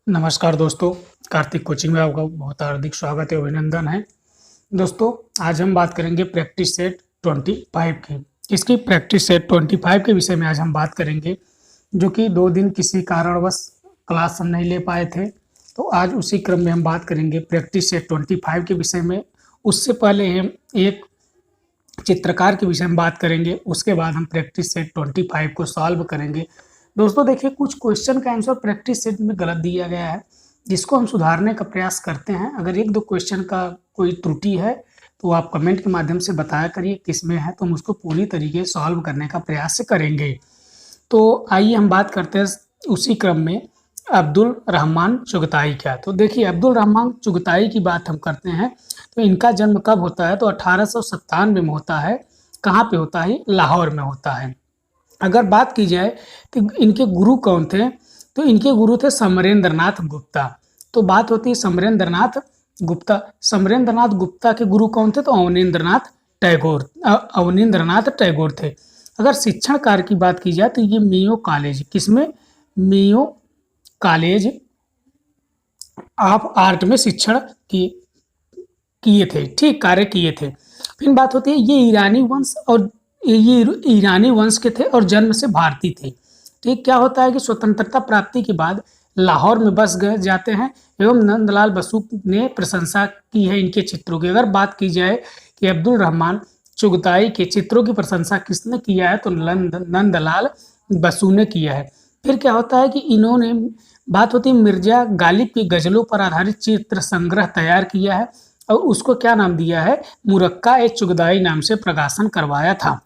नमस्कार दोस्तों, कार्तिक कोचिंग में आपका बहुत हार्दिक स्वागत है, अभिनंदन है। दोस्तों, आज हम बात करेंगे प्रैक्टिस सेट 25 की। इसकी प्रैक्टिस सेट 25 के विषय में आज हम बात करेंगे, जो कि 2 दिन किसी कारणवश क्लास हम नहीं ले पाए थे। तो आज उसी क्रम में हम बात करेंगे प्रैक्टिस सेट 25 के विषय में। उससे पहले हम एक चित्रकार के विषय में बात करेंगे, उसके बाद हम प्रैक्टिस सेट 25 को सॉल्व करेंगे। दोस्तों देखिए, कुछ क्वेश्चन का आंसर प्रैक्टिस सेट में गलत दिया गया है, जिसको हम सुधारने का प्रयास करते हैं। अगर 1-2 क्वेश्चन का कोई त्रुटि है तो आप कमेंट के माध्यम से बताया करिए किस में है, तो हम उसको पूरी तरीके से सॉल्व करने का प्रयास करेंगे। तो आइए हम बात करते हैं उसी क्रम में अब्दुल रहमान चुगताई का। तो देखिए, अब्दुल रहमान चुगताई की बात हम करते हैं तो इनका जन्म कब होता है? तो 1897 में होता है। कहाँ पे होता है? लाहौर में होता है। अगर बात की जाए तो इनके गुरु कौन थे? तो इनके गुरु थे समरेंद्रनाथ गुप्ता। तो बात होती है समरेंद्रनाथ गुप्ता। समरेंद्रनाथ गुप्ता के गुरु कौन थे? तो अवनींद्रनाथ टैगोर थे। अगर शिक्षण कार्य की बात की जाए तो ये मेयो कॉलेज, किसमें? मेयो कॉलेज ऑफ आर्ट में शिक्षण किए थे, ठीक, कार्य किए थे। फिर बात होती है ये ईरानी वंश के थे और जन्म से भारतीय थे। ठीक, क्या होता है कि स्वतंत्रता प्राप्ति के बाद लाहौर में बस गए जाते हैं एवं नंदलाल बसु ने प्रशंसा की है इनके चित्रों की। अगर बात की जाए कि अब्दुल रहमान चुगताई के चित्रों की प्रशंसा किसने किया है? तो नंदलाल बसु ने किया है। फिर क्या होता है कि इन्होंने, बात होती है मिर्जा गालिब की गजलों पर आधारित चित्र संग्रह तैयार किया है और उसको क्या नाम दिया है? मुरक्का ए चुगताई नाम से प्रकाशन करवाया था।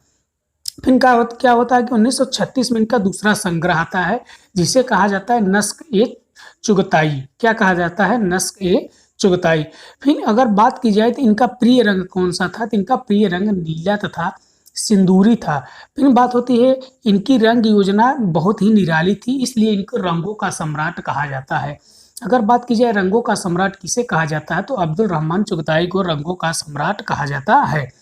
फिर क्या होता है कि 1936 में इनका दूसरा संग्रह आता है, जिसे कहा जाता है नस्क ए चुगताई। क्या कहा जाता है? नस्क ए चुगताई। फिर अगर बात की जाए तो इनका प्रिय रंग कौन सा था? तो इनका प्रिय रंग नीला तथा सिंदूरी था। फिर बात होती है इनकी रंग योजना बहुत ही निराली थी, इसलिए इनको रंगों का सम्राट कहा जाता है। अगर बात की जाए रंगों का सम्राट किसे कहा जाता है? तो अब्दुल रहमान चुगताई को रंगों का सम्राट कहा जाता है।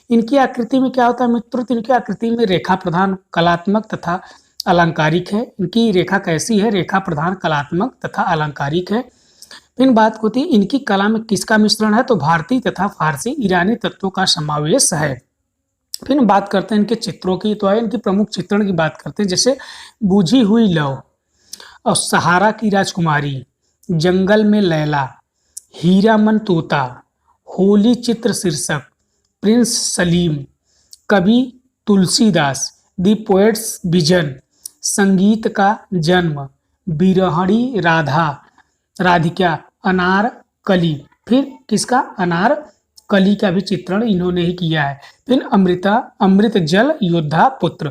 इनकी आकृति में क्या होता है मित्रों? तो इनकी आकृति में रेखा प्रधान, कलात्मक तथा अलंकारिक है। इनकी रेखा कैसी है? रेखा प्रधान, कलात्मक तथा अलंकारिक है। फिर बात होती है इनकी कला में किसका मिश्रण है? तो भारतीय तथा फारसी ईरानी तत्वों का समावेश है। फिर बात करते हैं इनके चित्रों की। तो आइए इनकी प्रमुख चित्रण की बात करते हैं, जैसे बुझी हुई लौ और सहारा की राजकुमारी, जंगल में लैला, हीरामन तोता, होली चित्र शीर्षक, प्रिंस सलीम, कवि तुलसीदास, दी पोएट्स विजन, संगीत का जन्म, बिरहणी राधा, राधिका, अनारकली। फिर किसका? अनारकली का भी चित्रण इन्होंने ही किया है। फिर अमृत जल योद्धा पुत्र।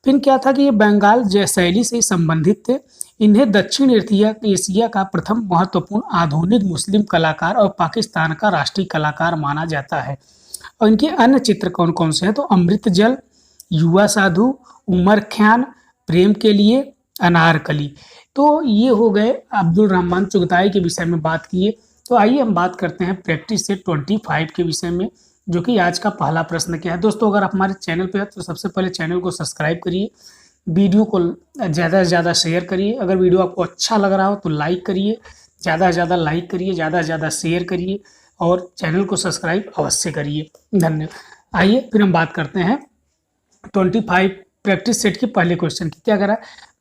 फिर क्या था कि ये बंगाल शैली से संबंधित थे। इन्हें दक्षिण एशिया का प्रथम महत्वपूर्ण आधुनिक मुस्लिम कलाकार और पाकिस्तान का राष्ट्रीय कलाकार माना जाता है। और इनके अन्य चित्र कौन कौन से हैं? तो अमृत जल, युवा साधु, उमर ख्यान, प्रेम के लिए, अनारकली। तो ये हो गए अब्दुल रहमान चुगताई के विषय में बात किए। तो आइए हम बात करते हैं प्रैक्टिस सेट 25 के विषय में, जो कि आज का पहला प्रश्न क्या है। दोस्तों, अगर आप हमारे चैनल पे हैं तो सबसे पहले चैनल को सब्सक्राइब करिए, वीडियो को ज़्यादा से ज़्यादा शेयर करिए। अगर वीडियो आपको अच्छा लग रहा हो तो लाइक करिए, ज़्यादा से ज़्यादा लाइक करिए, ज़्यादा से ज़्यादा शेयर करिए और चैनल को सब्सक्राइब अवश्य करिए। धन्यवाद। आइए फिर हम बात करते हैं 25 प्रैक्टिस सेट की पहले क्वेश्चन की। क्या करा?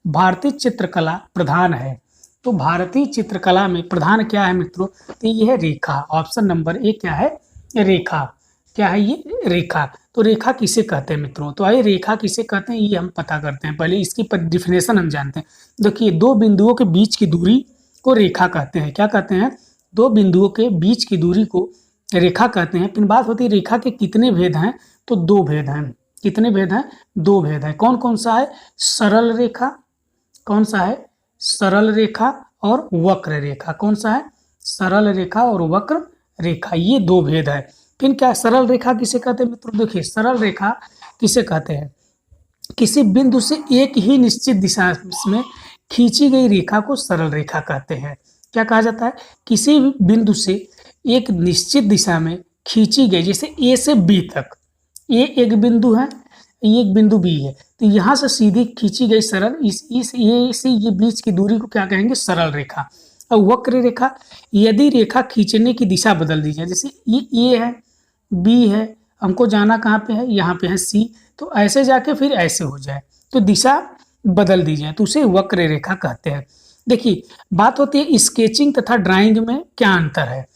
भारतीय चित्रकला प्रधान है। तो भारतीय चित्रकला में प्रधान क्या है मित्रों? तो ये है रेखा। ऑप्शन नंबर ए क्या है? रेखा। क्या है ये? रेखा। तो रेखा किसे कहते हैं मित्रों? तो आइए रेखा किसे कहते हैं ये हम पता करते हैं। पहले इसकी डिफिनेशन हम जानते हैं। देखिए, दो बिंदुओं के बीच की दूरी को रेखा कहते हैं। क्या कहते हैं? दो बिंदुओं के बीच की दूरी को रेखा कहते हैं। फिर बात होती है रेखा के कितने भेद हैं? तो 2 भेद हैं। कितने भेद हैं? 2 भेद हैं। कौन कौन सा है? सरल रेखा। कौन सा है? सरल रेखा और वक्र रेखा। कौन सा है? सरल रेखा और वक्र रेखा, ये 2 भेद है। फिर क्या सरल रेखा किसे कहते हैं मित्रों? देखिए, सरल रेखा किसे कहते हैं? किसी बिंदु से एक ही निश्चित दिशा में खींची गई रेखा को सरल रेखा कहते हैं। क्या कहा जाता है? किसी भी बिंदु से एक निश्चित दिशा में खींची गई, जैसे ए से बी तक, ये एक बिंदु है, ये एक बिंदु बी है, तो यहाँ से सीधी खींची गई सरल ये बीच की दूरी को क्या कहेंगे? सरल रेखा। और वक्र रेखा, यदि रेखा खींचने की दिशा बदल दी जाए, जैसे ये ए है, बी है, हमको जाना कहाँ पे है, यहाँ पे है सी, तो ऐसे जाके फिर ऐसे हो जाए तो दिशा बदल दी जाए तो उसे वक्र रेखा कहते हैं। देखिए बात होती है स्केचिंग तथा ड्राइंग में क्या अंतर है।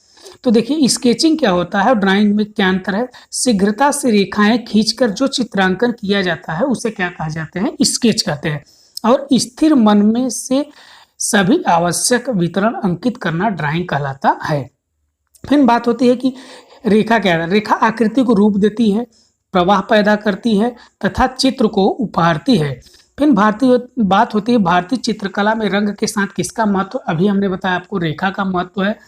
तो देखिए स्केचिंग क्या होता है और ड्राइंग में क्या अंतर है। शीघ्रता से रेखाएं खींचकर जो चित्रांकन किया जाता है उसे क्या कहा जाते हैं, स्केच कहते हैं। और स्थिर मन में से सभी आवश्यक वितरण अंकित करना ड्राइंग कहलाता है। फिर बात होती है कि रेखा क्या है। रेखा आकृति को रूप देती है, प्रवाह पैदा करती है तथा चित्र को उभारती है। फिर भारतीय बात होती है भारतीय चित्रकला में रंग के साथ किसका महत्व, अभी हमने बताया आपको रेखा का महत्व है,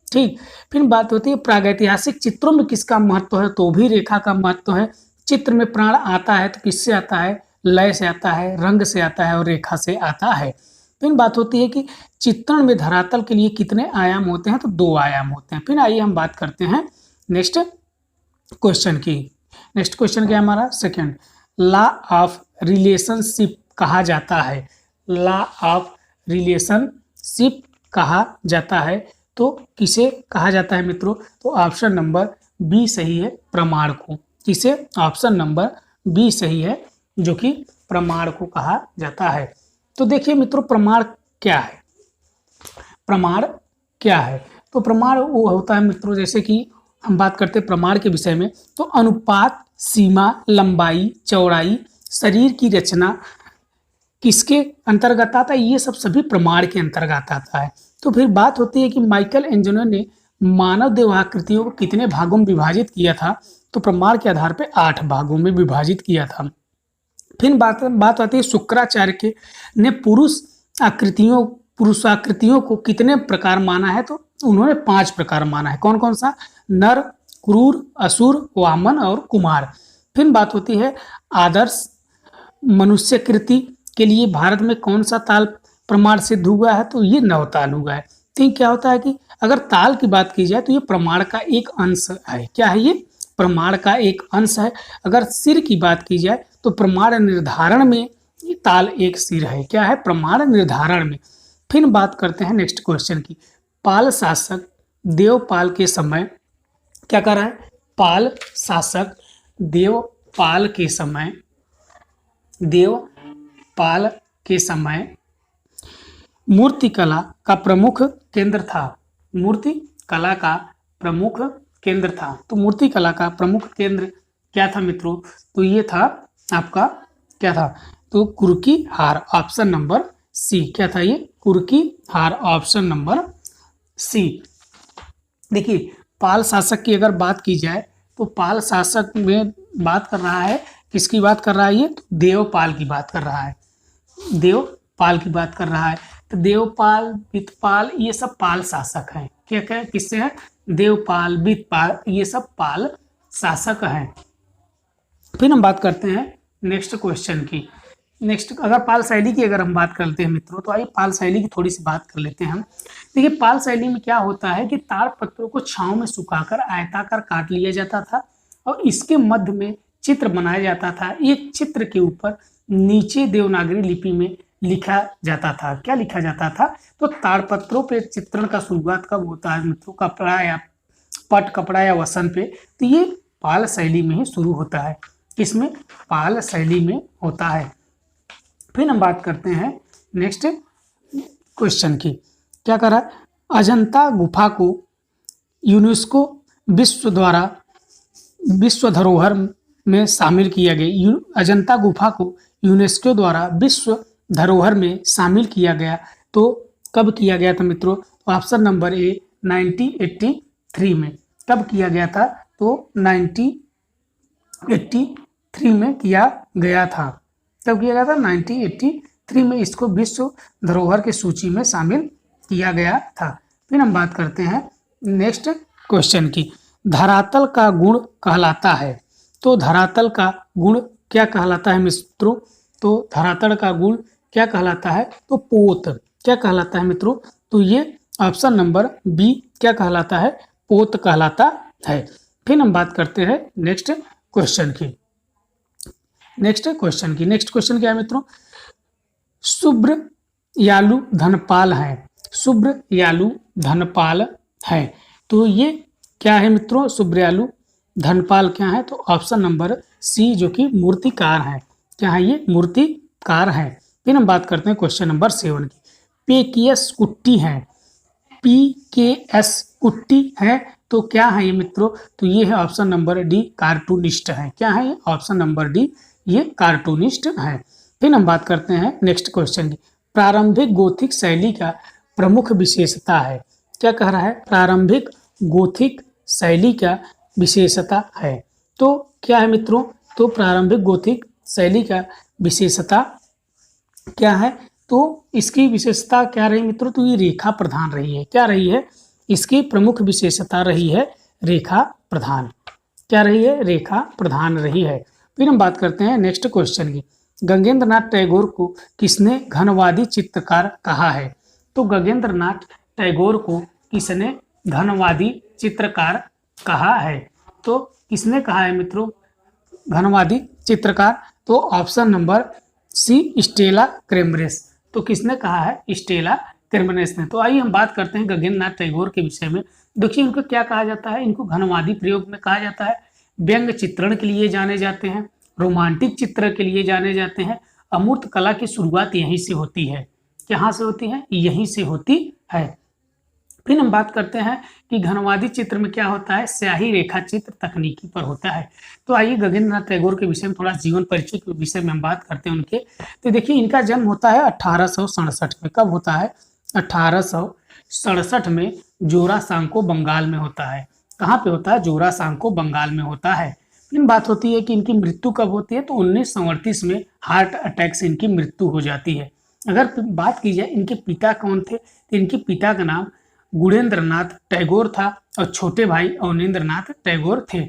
ठीक। फिर बात होती है प्रागैतिहासिक चित्रों में किसका महत्व है, तो भी रेखा का महत्व है। चित्र में प्राण आता है तो किससे आता है, लय से आता है, रंग से आता है और रेखा से आता है। फिर बात होती है कि चित्रण में धरातल के लिए कितने आयाम होते हैं, तो 2 आयाम होते हैं। फिर आइए हम बात करते हैं नेक्स्ट क्वेश्चन की। नेक्स्ट क्वेश्चन क्या है हमारा, सेकंड, लॉ ऑफ रिलेशनशिप कहा जाता है। लॉ ऑफ रिलेशनशिप कहा जाता है तो किसे कहा जाता है मित्रों, तो ऑप्शन नंबर बी सही है, प्रमाण को। किसे, ऑप्शन नंबर बी सही है जो कि प्रमाण को कहा जाता है। तो देखिए मित्रों प्रमाण क्या है। प्रमाण क्या है, तो प्रमाण वो होता है मित्रों, जैसे कि हम बात करते हैं प्रमाण के विषय में, तो अनुपात, सीमा, लंबाई, चौड़ाई, शरीर की रचना किसके अंतर्गत आता है, ये सब सभी प्रमाण के अंतर्गत आता है। तो फिर बात होती है कि माइकल एंजेलो ने मानव देहाकृतियों को कितने भागों में विभाजित किया था, तो प्रमाण के आधार पर 8 भागों में विभाजित किया था। फिर बात आती है शुक्राचार्य के ने पुरुषाकृतियों को कितने प्रकार माना है, तो उन्होंने 5 प्रकार माना है। कौन कौन सा, नर, क्रूर, असुर, वामन और कुमार। फिर बात होती है आदर्श मनुष्यकृति के लिए भारत में कौन सा ताल प्रमाण सिद्ध हुआ है, तो ये नवताल हुआ है। तो क्या होता है कि अगर ताल की बात की जाए तो ये प्रमाण का एक अंश है। क्या है ये, प्रमाण का एक अंश है। अगर सिर की बात की जाए तो प्रमाण निर्धारण में ये ताल एक सिर है। क्या है, प्रमाण निर्धारण में। फिर बात करते हैं नेक्स्ट क्वेश्चन की। पाल शासक देवपाल के समय क्या कर रहा है, पाल शासक देवपाल के समय मूर्तिकला का प्रमुख केंद्र था। मूर्तिकला का प्रमुख केंद्र था। तो मूर्तिकला का प्रमुख केंद्र क्या था मित्रों, तो ये था आपका क्या था, तो कुर्की हार, ऑप्शन नंबर सी। क्या था ये, कुर्की हार, ऑप्शन नंबर सी। देखिए पाल शासक की अगर बात की जाए तो पाल शासक में बात कर रहा है, किसकी बात कर रहा है ये, तो देवपाल की बात कर रहा है। देवपाल की बात कर रहा है। तो देवपाल, वितपाल, ये सब पाल शासक हैं। क्या क्या किससे हैं, देवपाल, वितपाल, ये सब पाल शासक हैं। फिर हम बात करते हैं नेक्स्ट क्वेश्चन की। नेक्स्ट अगर पाल शैली की अगर हम बात करते हैं मित्रों, तो आइए पाल शैली की थोड़ी सी बात कर लेते हैं हम। देखिए पाल शैली में क्या होता है कि ताड़ पत्रों को छांव में सुखाकर आयताकार काट लिया जाता था और इसके मध्य में चित्र बनाया जाता था। एक चित्र के ऊपर नीचे देवनागरी लिपि में लिखा जाता था। क्या लिखा जाता था, तो ताड़पत्रों पे चित्रण का शुरुआत कब होता है मित्रों, कपड़ा या पट, कपड़ा या वसन पे, तो ये पाल शैली में ही शुरू होता है। किसमें, पाल शैली में होता है। फिर हम बात करते हैं नेक्स्ट क्वेश्चन की। क्या कर रहा है, अजंता गुफा को यूनेस्को विश्व धरोहर में शामिल किया गया। अजंता गुफा को यूनेस्को द्वारा विश्व धरोहर में शामिल किया गया, तो कब किया गया था मित्रों, ऑप्शन नंबर ए 1983 में। कब किया गया था, तो 1983 में किया गया था। कब किया गया था, 1983 में इसको विश्व धरोहर की सूची में शामिल किया गया था। फिर हम बात करते हैं नेक्स्ट क्वेश्चन की। धरातल का गुण कहलाता है, तो धरातल का गुण क्या कहलाता है मित्रों, तो धरातल का गुण क्या कहलाता है, तो पोत। क्या कहलाता है मित्रों, तो ये ऑप्शन नंबर बी क्या कहलाता है, पोत कहलाता है। फिर हम बात करते हैं नेक्स्ट क्वेश्चन की। नेक्स्ट क्वेश्चन क्या है मित्रों, शुभ्र यालु धनपाल हैं। सुब्रयालु धनपाल है। तो ये क्या है मित्रों, सुब्रयालु धनपाल क्या है, तो ऑप्शन नंबर सी जो कि मूर्तिकार है। क्या है ये, मूर्तिकार है। फिर हम बात करते हैं क्वेश्चन नंबर 7 की। पेकियस कुट्टी है, PKS कुट्टी है, तो क्या है ये मित्रों, तो ये है ऑप्शन नंबर डी, कार्टूनिस्ट है। क्या है ये, ऑप्शन नंबर डी, ये कार्टूनिस्ट है। फिर हम बात करते हैं नेक्स्ट क्वेश्चन की। प्रारंभिक गोथिक शैली का प्रमुख विशेषता है। क्या कह रहा है, प्रारंभिक गोथिक शैली का विशेषता है। तो क्या है मित्रों, तो प्रारंभिक गोथिक शैली का विशेषता क्या है, तो इसकी विशेषता क्या रही मित्रों, तो ये रेखा प्रधान रही है। क्या रही है, इसकी प्रमुख विशेषता रही है रेखा प्रधान। क्या रही है, रेखा प्रधान रही है। फिर हम बात करते हैं नेक्स्ट क्वेश्चन की। गगनेंद्र नाथ टैगोर को किसने घनवादी चित्रकार कहा है। तो गगनेंद्र नाथ टैगोर को किसने घनवादी चित्रकार कहा है, तो किसने कहा है मित्रों घनवादी चित्रकार, तो ऑप्शन नंबर सी, स्टेला क्रेमरेस। तो किसने कहा है, स्टेला क्रेमरेस ने। तो आइए हम बात करते हैं गगनेंद्र नाथ टैगोर के विषय में। देखिए इनको क्या कहा जाता है, इनको घनवादी प्रयोग में कहा जाता है। व्यंग चित्रण के लिए जाने जाते हैं, रोमांटिक चित्र के लिए जाने जाते हैं। अमूर्त कला की शुरुआत यहीं से होती है। कहाँ से होती है, यहीं से होती है। फिर हम बात करते हैं कि घनवादी चित्र में क्या होता है, स्याही रेखा चित्र तकनीकी पर होता है। तो आइए गगनेंद्र नाथ टैगोर के विषय में थोड़ा जीवन परिचय के विषय में हम बात करते हैं उनके। तो देखिए इनका जन्म होता है 1867 में। कब होता है, 1867 में जोरासांको बंगाल में होता है। कहाँ पे होता है, जोरासांको बंगाल में होता है। फिर बात होती है कि इनकी मृत्यु कब होती है, तो 1938 में हार्ट अटैक से इनकी मृत्यु हो जाती है। अगर बात की जाए इनके पिता कौन थे, तो इनके पिता का नाम गुणेंद्र नाथ टैगोर था और छोटे भाई अवनींद्र नाथ टैगोर थे।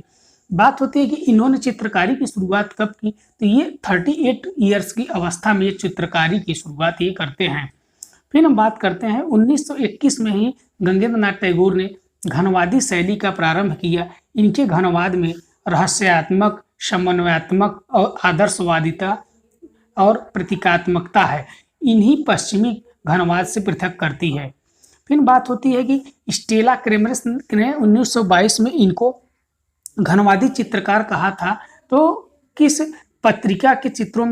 बात होती है कि इन्होंने चित्रकारी की शुरुआत कब की, तो ये 38 ईयर्स की अवस्था में ये चित्रकारी की शुरुआत ये करते हैं। फिर हम बात करते हैं 1921 में ही गगनेंद्र नाथ टैगोर ने घनवादी शैली का प्रारंभ किया। इनके घनवाद में रहस्यात्मक, समन्वयात्मक और आदर्शवादिता और प्रतीकात्मकता है। इन्हीं पश्चिमी घनवाद से पृथक करती है। फिर बात होती है कि स्टेला क्रेमरेस ने 1922 में इनको घनवादी चित्रकार कहा था। तो किस पत्रिका के चित्रों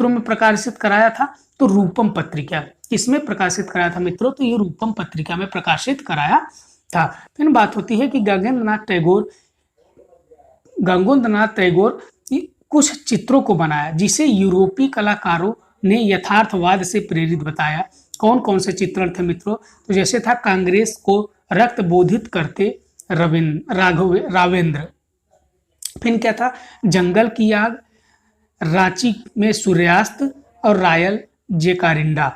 में प्रकाशित कराया था, तो रूपम पत्रिका। किसमें प्रकाशित कराया था मित्रों, तो ये रूपम पत्रिका में प्रकाशित कराया था। फिर बात होती है कि गगनेंद्र नाथ टैगोर कुछ चित्रों को बनाया जिसे यूरोपीय कलाकारों ने यथार्थवाद से प्रेरित बताया। कौन कौन से चित्रण थे मित्रों, तो जैसे था कांग्रेस को रक्त बोधित करते रावेंद्र। फिर क्या था, जंगल की आग, रांची में सूर्यास्त और रायल जेकारिंडा।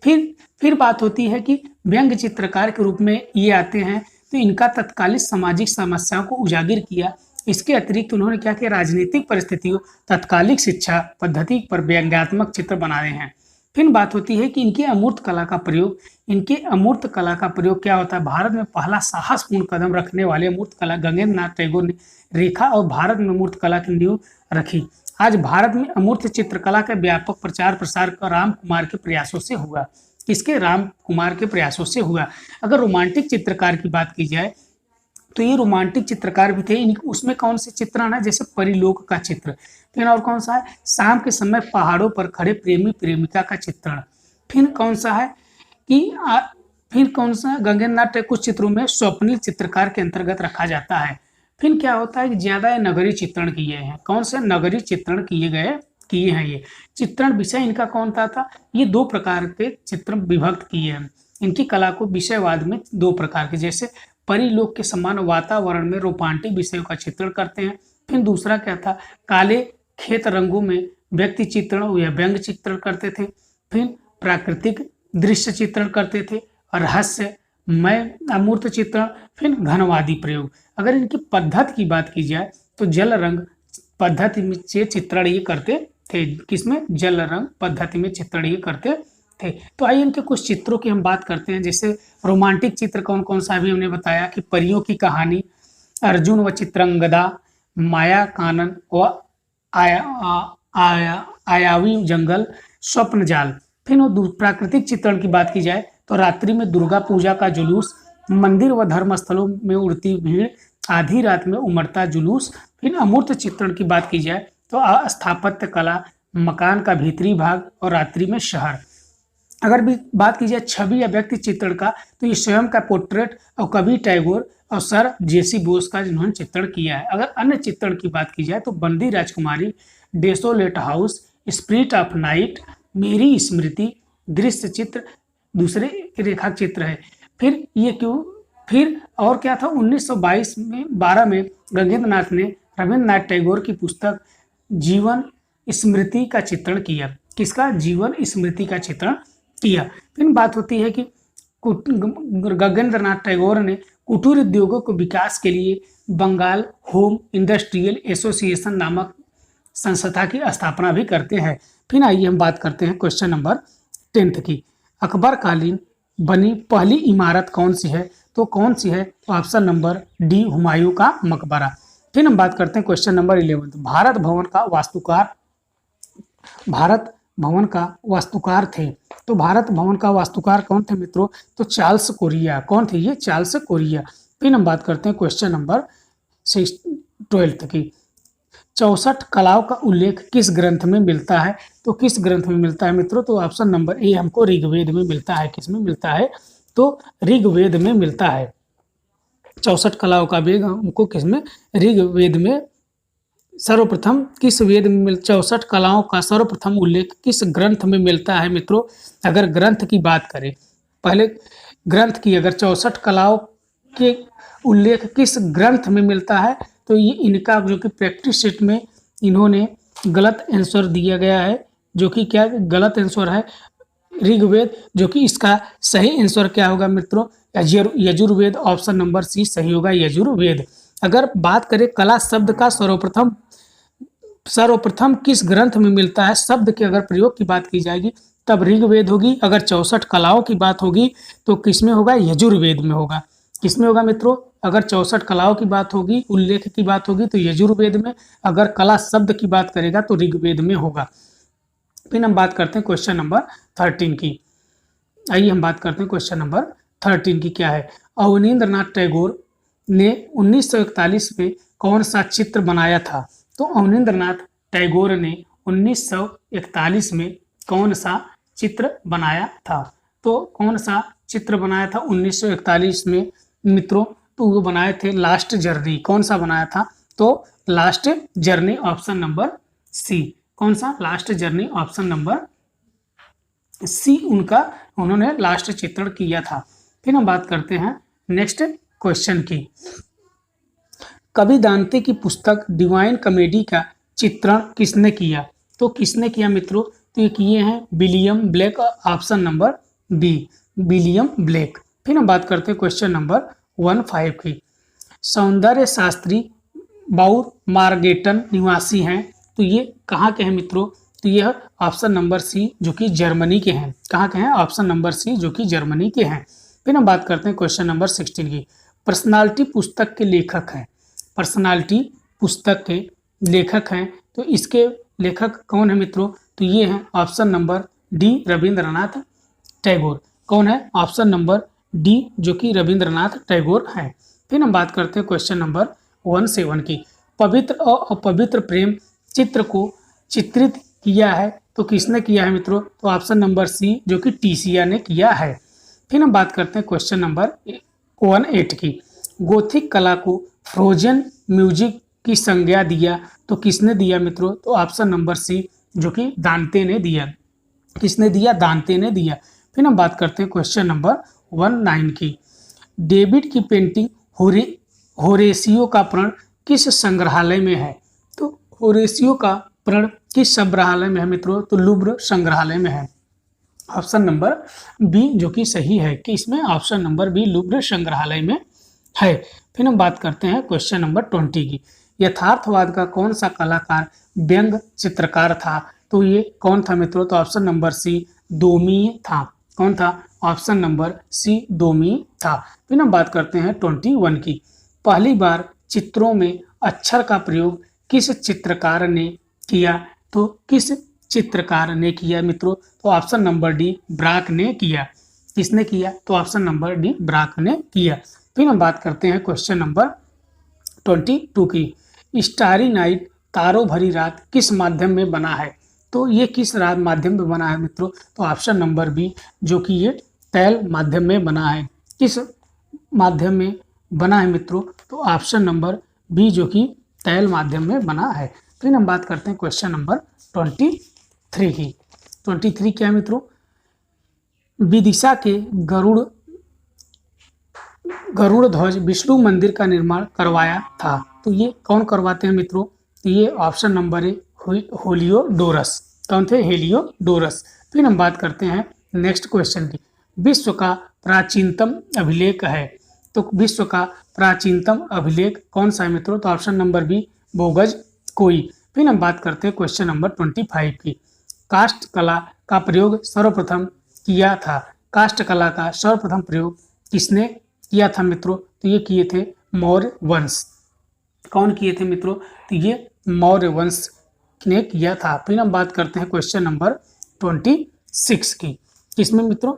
फिर बात होती है कि व्यंग चित्रकार के रूप में ये आते हैं। तो इनका तत्कालीन सामाजिक समस्याओं को उजागर किया। इसके अतिरिक्त उन्होंने क्या किया, राजनीतिक परिस्थितियों, तत्कालिक शिक्षा पद्धति पर व्यंग्यात्मक चित्र बनाए हैं। फिर बात होती है कि इनकी अमूर्त कला का प्रयोग क्या होता है, भारत में पहला साहसपूर्ण कदम रखने वाले अमूर्त कला गगनेंद्र नाथ टैगोर ने रेखा और भारत में अमूर्त कला की नींव रखी। आज भारत में अमूर्त चित्रकला का व्यापक प्रचार प्रसार राम कुमार के प्रयासों से हुआ। किसके, राम कुमार के प्रयासों से हुआ। अगर रोमांटिक चित्रकार की बात की जाए तो ये रोमांटिक चित्रकार भी थे। उसमें कौन से चित्रण है, जैसे परिलोक का चित्र। फिर और कौन सा है, शाम के समय पहाड़ों पर खड़े प्रेमी प्रेमिका का चित्रण। फिर कौन सा है गगनेंद्र नाथ कुछ चित्रों में स्वप्निल चित्रकार के अंतर्गत रखा जाता है। फिर क्या होता है कि ज्यादा नगरीय चित्रण किए हैं। कौन से नगरीय चित्रण किए हैं। ये चित्रण विषय इनका कौन था, ये 2 प्रकार के चित्र विभक्त किए हैं। इनकी कला को विषयवाद में 2 प्रकार के, जैसे परिलोक के समान वातावरण में रोमांटिक विषयों का चित्रण करते हैं। फिर दूसरा क्या था, काले खेत रंगों में व्यक्ति चित्रण या व्यंग चित्रण करते थे। फिर प्राकृतिक दृश्य चित्रण करते थे, रहस्यमय अमूर्त चित्रण। फिर घनवादी प्रयोग। अगर इनकी पद्धति की बात की जाए तो जल रंग पद्धति में चित्रण ये करते थे। किसमें, जल रंग पद्धति में चित्रण ये करते थे। तो आइए इनके कुछ चित्रों की हम बात करते हैं। जैसे रोमांटिक चित्र कौन कौन सा, अभी हमने बताया कि परियों की कहानी, अर्जुन व चित्रंगदा, माया कानन व आयावी जंगल, स्वप्न जाल। फिर प्राकृतिक चित्रण की बात की जाए तो रात्रि में दुर्गा पूजा का जुलूस, मंदिर व धर्मस्थलों में उड़ती भीड़, आधी रात में उमड़ता जुलूस। फिर अमूर्त चित्रण की बात की जाए तो स्थापत्य कला, मकान का भीतरी भाग और रात्रि में शहर। अगर भी बात की जाए छवि या व्यक्ति चित्रण का तो ये स्वयं का पोर्ट्रेट और कवि टैगोर और सर जेसी बोस का जिन्होंने चित्रण किया है। अगर अन्य चित्रण की बात की जाए तो बंदी राजकुमारी, desolate house, spirit of night, मेरी स्मृति, दृश्य चित्र दूसरे रेखा चित्र है। फिर ये क्यों, फिर और क्या था, 1922 में 12 में गगनेंद्र ने रविन्द्रनाथ टैगोर की पुस्तक जीवन स्मृति का चित्रण किया। किसका? जीवन स्मृति का चित्रण किया। फिर बात होती है कि गगनेंद्रनाथ टैगोर ने कुटीर उद्योगों के विकास के लिए बंगाल होम इंडस्ट्रियल एसोसिएशन नामक संस्था की स्थापना भी करते हैं। फिर आइए हम बात करते हैं क्वेश्चन नंबर 10 की। अकबर कालीन बनी पहली इमारत कौन सी है? तो कौन सी है? तो ऑप्शन नंबर डी, हुमायूं का मकबरा। फिर हम बात करते हैं क्वेश्चन नंबर 11। भारत भवन का वास्तुकार थे। तो भारत भवन का वास्तुकार कौन थे मित्रों? तो चार्ल्स कोरिया। कौन थे ये? Charles Korea. फिर हम बात करते हैं क्वेश्चन नंबर 12 की। 64 कलाओं का उल्लेख किस ग्रंथ में मिलता है? तो किस ग्रंथ में मिलता है मित्रों? तो ऑप्शन नंबर ए हमको ऋग्वेद में मिलता है। किस में मिलता है? तो ऋग्वेद में मिलता है। 64 कलाओं का वेद हमको किस में? ऋग्वेद में सर्वप्रथम किस वेद में 64 कलाओं का सर्वप्रथम उल्लेख किस ग्रंथ में मिलता है मित्रों? अगर ग्रंथ की बात करें, पहले ग्रंथ की, अगर 64 कलाओं के उल्लेख किस ग्रंथ में मिलता है तो ये इनका जो कि प्रैक्टिस सेट में इन्होंने गलत आंसर दिया गया है, जो कि क्या गलत आंसर है? ऋग्वेद। जो कि इसका सही आंसर क्या होगा मित्रों? यजुर्वेद। ऑप्शन नंबर सी सही होगा, यजुर्वेद। अगर बात करें कला शब्द का सर्वप्रथम किस ग्रंथ में मिलता है, शब्द के अगर प्रयोग की बात की जाएगी तब ऋग्वेद होगी। अगर 64 कलाओं की बात होगी तो किसमें होगा? यजुर्वेद में होगा। किसमें होगा मित्रों? अगर 64 कलाओं की बात होगी, उल्लेख की बात होगी तो यजुर्वेद में। अगर कला शब्द की बात करेगा तो ऋग्वेद में होगा। फिर हम बात करते हैं क्वेश्चन नंबर 13 की। आइए हम बात करते हैं क्वेश्चन नंबर 13 की क्या है। अवनींद्रनाथ टैगोर ने 1941 में कौन सा चित्र बनाया था? तो अवनींद्रनाथ टैगोर ने 1941 में कौन सा चित्र बनाया था? तो कौन सा चित्र बनाया था 1941 में मित्रों? तो वो बनाए थे लास्ट जर्नी। कौन सा बनाया था? तो last journey, option number C. कौन सा? Last journey, option number C उन्होंने लास्ट चित्रण किया था। फिर हम बात करते हैं नेक्स्ट क्वेश्चन की। कवि दांते की पुस्तक डिवाइन कॉमेडी का चित्रण किसने किया? तो किसने किया मित्रों? तो ये किए हैं William Blake. Option number B, William Blake. फिर हम बात करते हैं क्वेश्चन नंबर 15 की। सौंदर्य शास्त्री बाउर मार्गेटन निवासी हैं। तो ये कहाँ के हैं मित्रों? तो यह ऑप्शन नंबर सी जो कि जर्मनी के हैं। कहाँ के हैं? ऑप्शन नंबर सी जो कि जर्मनी के हैं। फिर हम बात करते हैं क्वेश्चन नंबर 16 की। पर्सनालिटी पुस्तक के लेखक हैं। पर्सनालिटी पुस्तक के लेखक हैं तो इसके लेखक कौन है मित्रों? तो ये हैं option number D, Rabindranath Tagore. कौन है? ऑप्शन नंबर डी जो कि रविंद्रनाथ टैगोर हैं। फिर हम बात करते हैं क्वेश्चन नंबर 17 की। पवित्र और अपवित्र प्रेम चित्र को चित्रित किया है तो किसने किया है मित्रों? तो ऑप्शन नंबर सी जो कि टीसिया ने किया है। फिर हम बात करते हैं क्वेश्चन नंबर 18 की। गोथिक कला को फ्रोजन म्यूजिक की संज्ञा दिया तो किसने दिया मित्रों? तो ऑप्शन नंबर सी जो कि दांते ने दिया। किसने दिया? दांते ने दिया। फिर हम बात करते हैं क्वेश्चन नंबर 19 की। डेविड की पेंटिंग होरेसियो का प्रण किस संग्रहालय में है? तो होरेसियो का प्रण किस संग्रहालय में है मित्रों? तो लुव्र संग्रहालय में है। ऑप्शन नंबर बी जो कि सही है कि इसमें ऑप्शन नंबर बी लुव्र संग्रहालय में है। फिर हम बात करते हैं क्वेश्चन नंबर 20 की। यथार्थवाद का कौन सा कलाकार व्यंग चित्रकार था? तो ये कौन था मित्रों? तो ऑप्शन नंबर सी दोमी था। कौन था? ऑप्शन नंबर सी दोमी था। फिर हम बात करते हैं 21 की। पहली बार चित्रों में अक्षर का प्रयोग किस चित्रकार ने किया? तो किस चित्रकार ने किया मित्रों? तो ऑप्शन नंबर डी ब्राक ने किया। किसने किया? तो ऑप्शन नंबर डी ब्राक ने किया। फिर हम बात करते हैं क्वेश्चन नंबर 22 की। स्टारी नाइट तारों भरी रात किस माध्यम में बना है? तो ये किस रात माध्यम में बना है मित्रों? तो ऑप्शन नंबर बी, जो कि ये तैल माध्यम में बना है। किस माध्यम में बना है मित्रों? तो ऑप्शन नंबर बी, जो कि तैल माध्यम में बना है। फिर हम बात करते हैं क्वेश्चन नंबर 23 की। 23 क्या है मित्रों? विदिशा के गरुड़ ध्वज विष्णु मंदिर का निर्माण करवाया था। तो ये कौन करवाते हैं मित्रों? तो ये ऑप्शन नंबर ए हेलियोडोरस। कौन थे? हेलियोडोरस। फिर हम बात करते हैं नेक्स्ट क्वेश्चन की। विश्व का प्राचीनतम अभिलेख है। तो विश्व का प्राचीनतम अभिलेख कौन सा है मित्रों? तो ऑप्शन नंबर बी, बोगज कोई। फिर हम बात करते हैं क्वेश्चन नंबर 25 की। काष्ठ कला का प्रयोग सर्वप्रथम किया था। काष्ठ कला का सर्वप्रथम प्रयोग किसने किया था मित्रों? तो ये किए थे मौर्य वंश। कौन किए थे मित्रों? तो ये मौर्य वंश ने किया था। फिर हम बात करते हैं क्वेश्चन नंबर 26 की। किसमें मित्रों?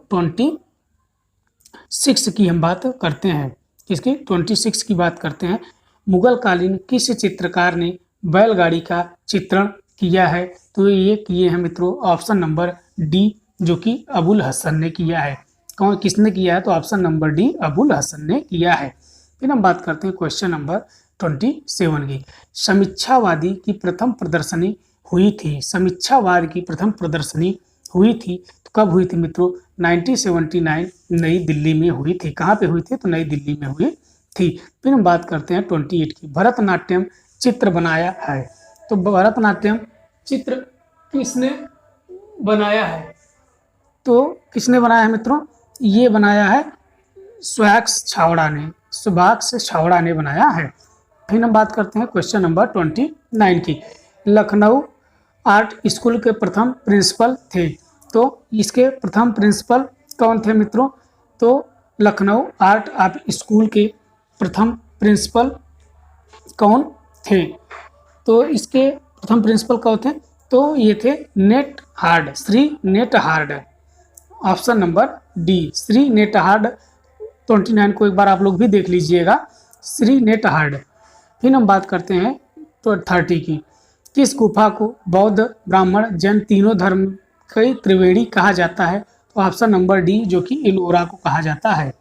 26 की हम बात करते हैं। किसकी? 26 की बात करते हैं। मुगल कालीन किस चित्रकार ने बैलगाड़ी का चित्रण किया है? तो ये किए हैं मित्रों ऑप्शन नंबर डी, जो कि अबुल हसन ने किया है। कौन किसने किया है? तो option number D, Abul Hasan ने किया है। फिर हम बात करते हैं क्वेश्चन नंबर 27 की। समीक्षावादी की प्रथम प्रदर्शनी हुई थी। समीक्षावाद की प्रथम प्रदर्शनी हुई थी तो कब हुई थी मित्रों? 1979 नई दिल्ली में हुई थी। कहाँ पे हुई थी? तो नई दिल्ली में हुई थी। फिर हम बात करते हैं 28 की। भरतनाट्यम चित्र बनाया है। तो भरतनाट्यम चित्र किसने बनाया है? तो किसने बनाया है मित्रों? ये बनाया है सुभाष छावड़ा ने। सुभाष छावड़ा ने बनाया है। फिर हम बात करते हैं क्वेश्चन नंबर 29 की। लखनऊ आर्ट स्कूल के प्रथम प्रिंसिपल थे। तो इसके प्रथम प्रिंसिपल कौन थे मित्रों? तो लखनऊ आर्ट स्कूल के प्रथम प्रिंसिपल कौन थे? तो इसके प्रथम प्रिंसिपल कौन थे? तो ये थे net hard, Shri net hard. Option number D, Shri net hard. 29 को एक बार आप लोग भी देख लीजिएगा, श्री नेट हार्ड। फिर हम बात करते हैं तो 30 की। किस गुफा को बौद्ध, ब्राह्मण, जैन तीनों धर्म की त्रिवेणी कहा जाता है? तो ऑप्शन नंबर डी, जो कि इलोरा को कहा जाता है।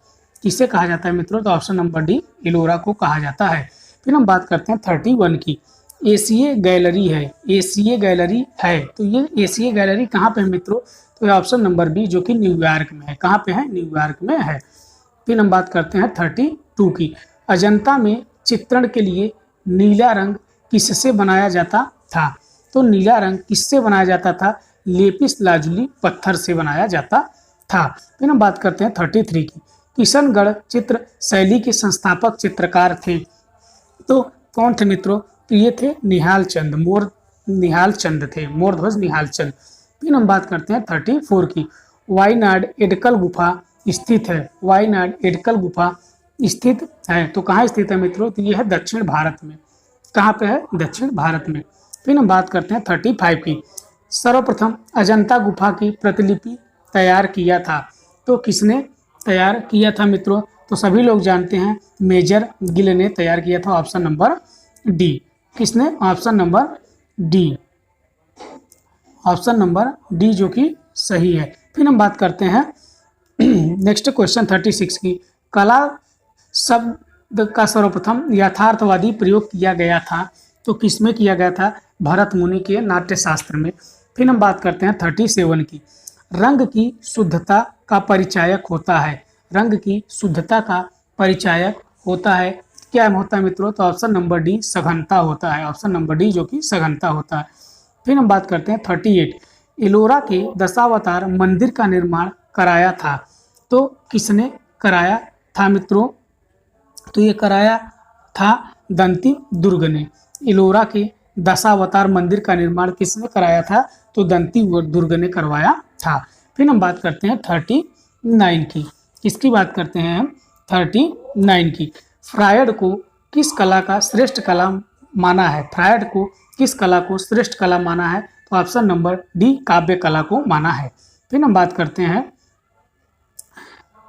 किसे कहा जाता है मित्रों? तो ऑप्शन नंबर डी, इलोरा को कहा जाता है। फिर हम बात करते हैं 31 की। एशिया गैलरी है। एशिया गैलरी है। तो ये एशिया गैलरी कहाँ पे है मित्रों? तो ऑप्शन नंबर बी, जो कि न्यूयॉर्क में है। कहाँ पे है? न्यूयॉर्क में है। फिर हम बात करते हैं 32 की। अजंता में चित्रण के लिए नीला रंग किससे बनाया जाता था? तो नीला रंग किससे बनाया जाता था? लेपिस लाजुली पत्थर से बनाया जाता था। फिर हम बात करते हैं 33 की। किशनगढ़ चित्र शैली के संस्थापक चित्रकार थे। तो कौन थे मित्रों? तो ये थे निहाल चंद, निहाल चंद थे, मोरध्वज निहाल चंद। फिर हम बात करते हैं 34 की। वायनाड एडकल गुफा स्थित है। वायनाड एडकल गुफा स्थित है। तो कहाँ स्थित है मित्रों? तो ये है दक्षिण भारत में। कहाँ पे है? दक्षिण भारत में। फिर हम बात करते हैं 35 की। सर्वप्रथम अजंता गुफा की प्रतिलिपि तैयार किया था। तो किसने तैयार किया था मित्रों? तो सभी लोग जानते हैं, मेजर गिल ने तैयार किया था। Option number D. किसने? Option number D. Option number D, जो कि सही है। फिर हम बात करते हैं नेक्स्ट क्वेश्चन 36 की। कला शब्द का सर्वप्रथम यथार्थवादी प्रयोग किया गया था। तो किसमें किया गया था? भरत मुनि के नाट्यशास्त्र में। फिर हम बात करते हैं 37 की। रंग की शुद्धता का परिचायक होता है। रंग की शुद्धता का परिचायक होता है, क्या होता है मित्रों? तो ऑप्शन नंबर डी, सघनता होता है। ऑप्शन नंबर डी, जो कि सघनता होता है। फिर हम बात करते हैं 38। एलोरा के दशावतार मंदिर का निर्माण कराया था। तो किसने कराया था मित्रों? तो ये कराया था दंती दुर्ग ने। एलोरा के दशावतार मंदिर का निर्माण किसने कराया था? तो दंती दुर्ग ने करवाया था। फिर हम बात करते हैं 39 की। किसकी बात करते हैं हम? 39 की। फ्रायड को किस कला का श्रेष्ठ कला माना है? फ्रायड को किस कला को श्रेष्ठ कला माना है? तो ऑप्शन नंबर डी, काव्य कला को माना है। फिर हम बात करते हैं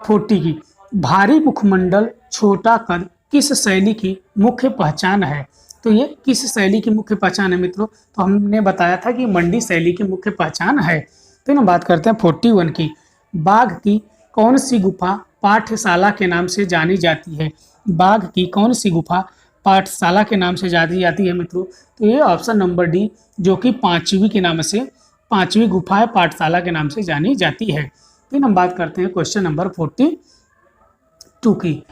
40 की भारी मुखमंडल छोटा कद किस शैली की मुख्य पहचान है? तो ये किस शैली की मुख्य पहचान है मित्रों? तो हमने बताया था कि मंडी शैली की मुख्य पहचान है। फिर हम बात करते हैं 41 की बाघ की कौन सी गुफा पाठशाला के नाम से जानी जाती है? बाघ की कौन सी गुफा पाठशाला के नाम से जानी जाती है मित्रों? तो ये ऑप्शन नंबर डी, जो कि पांचवी के नाम से, पांचवी गुफा है, पाठशाला के नाम से जानी जाती है। फिर हम बात करते हैं क्वेश्चन नंबर 42 की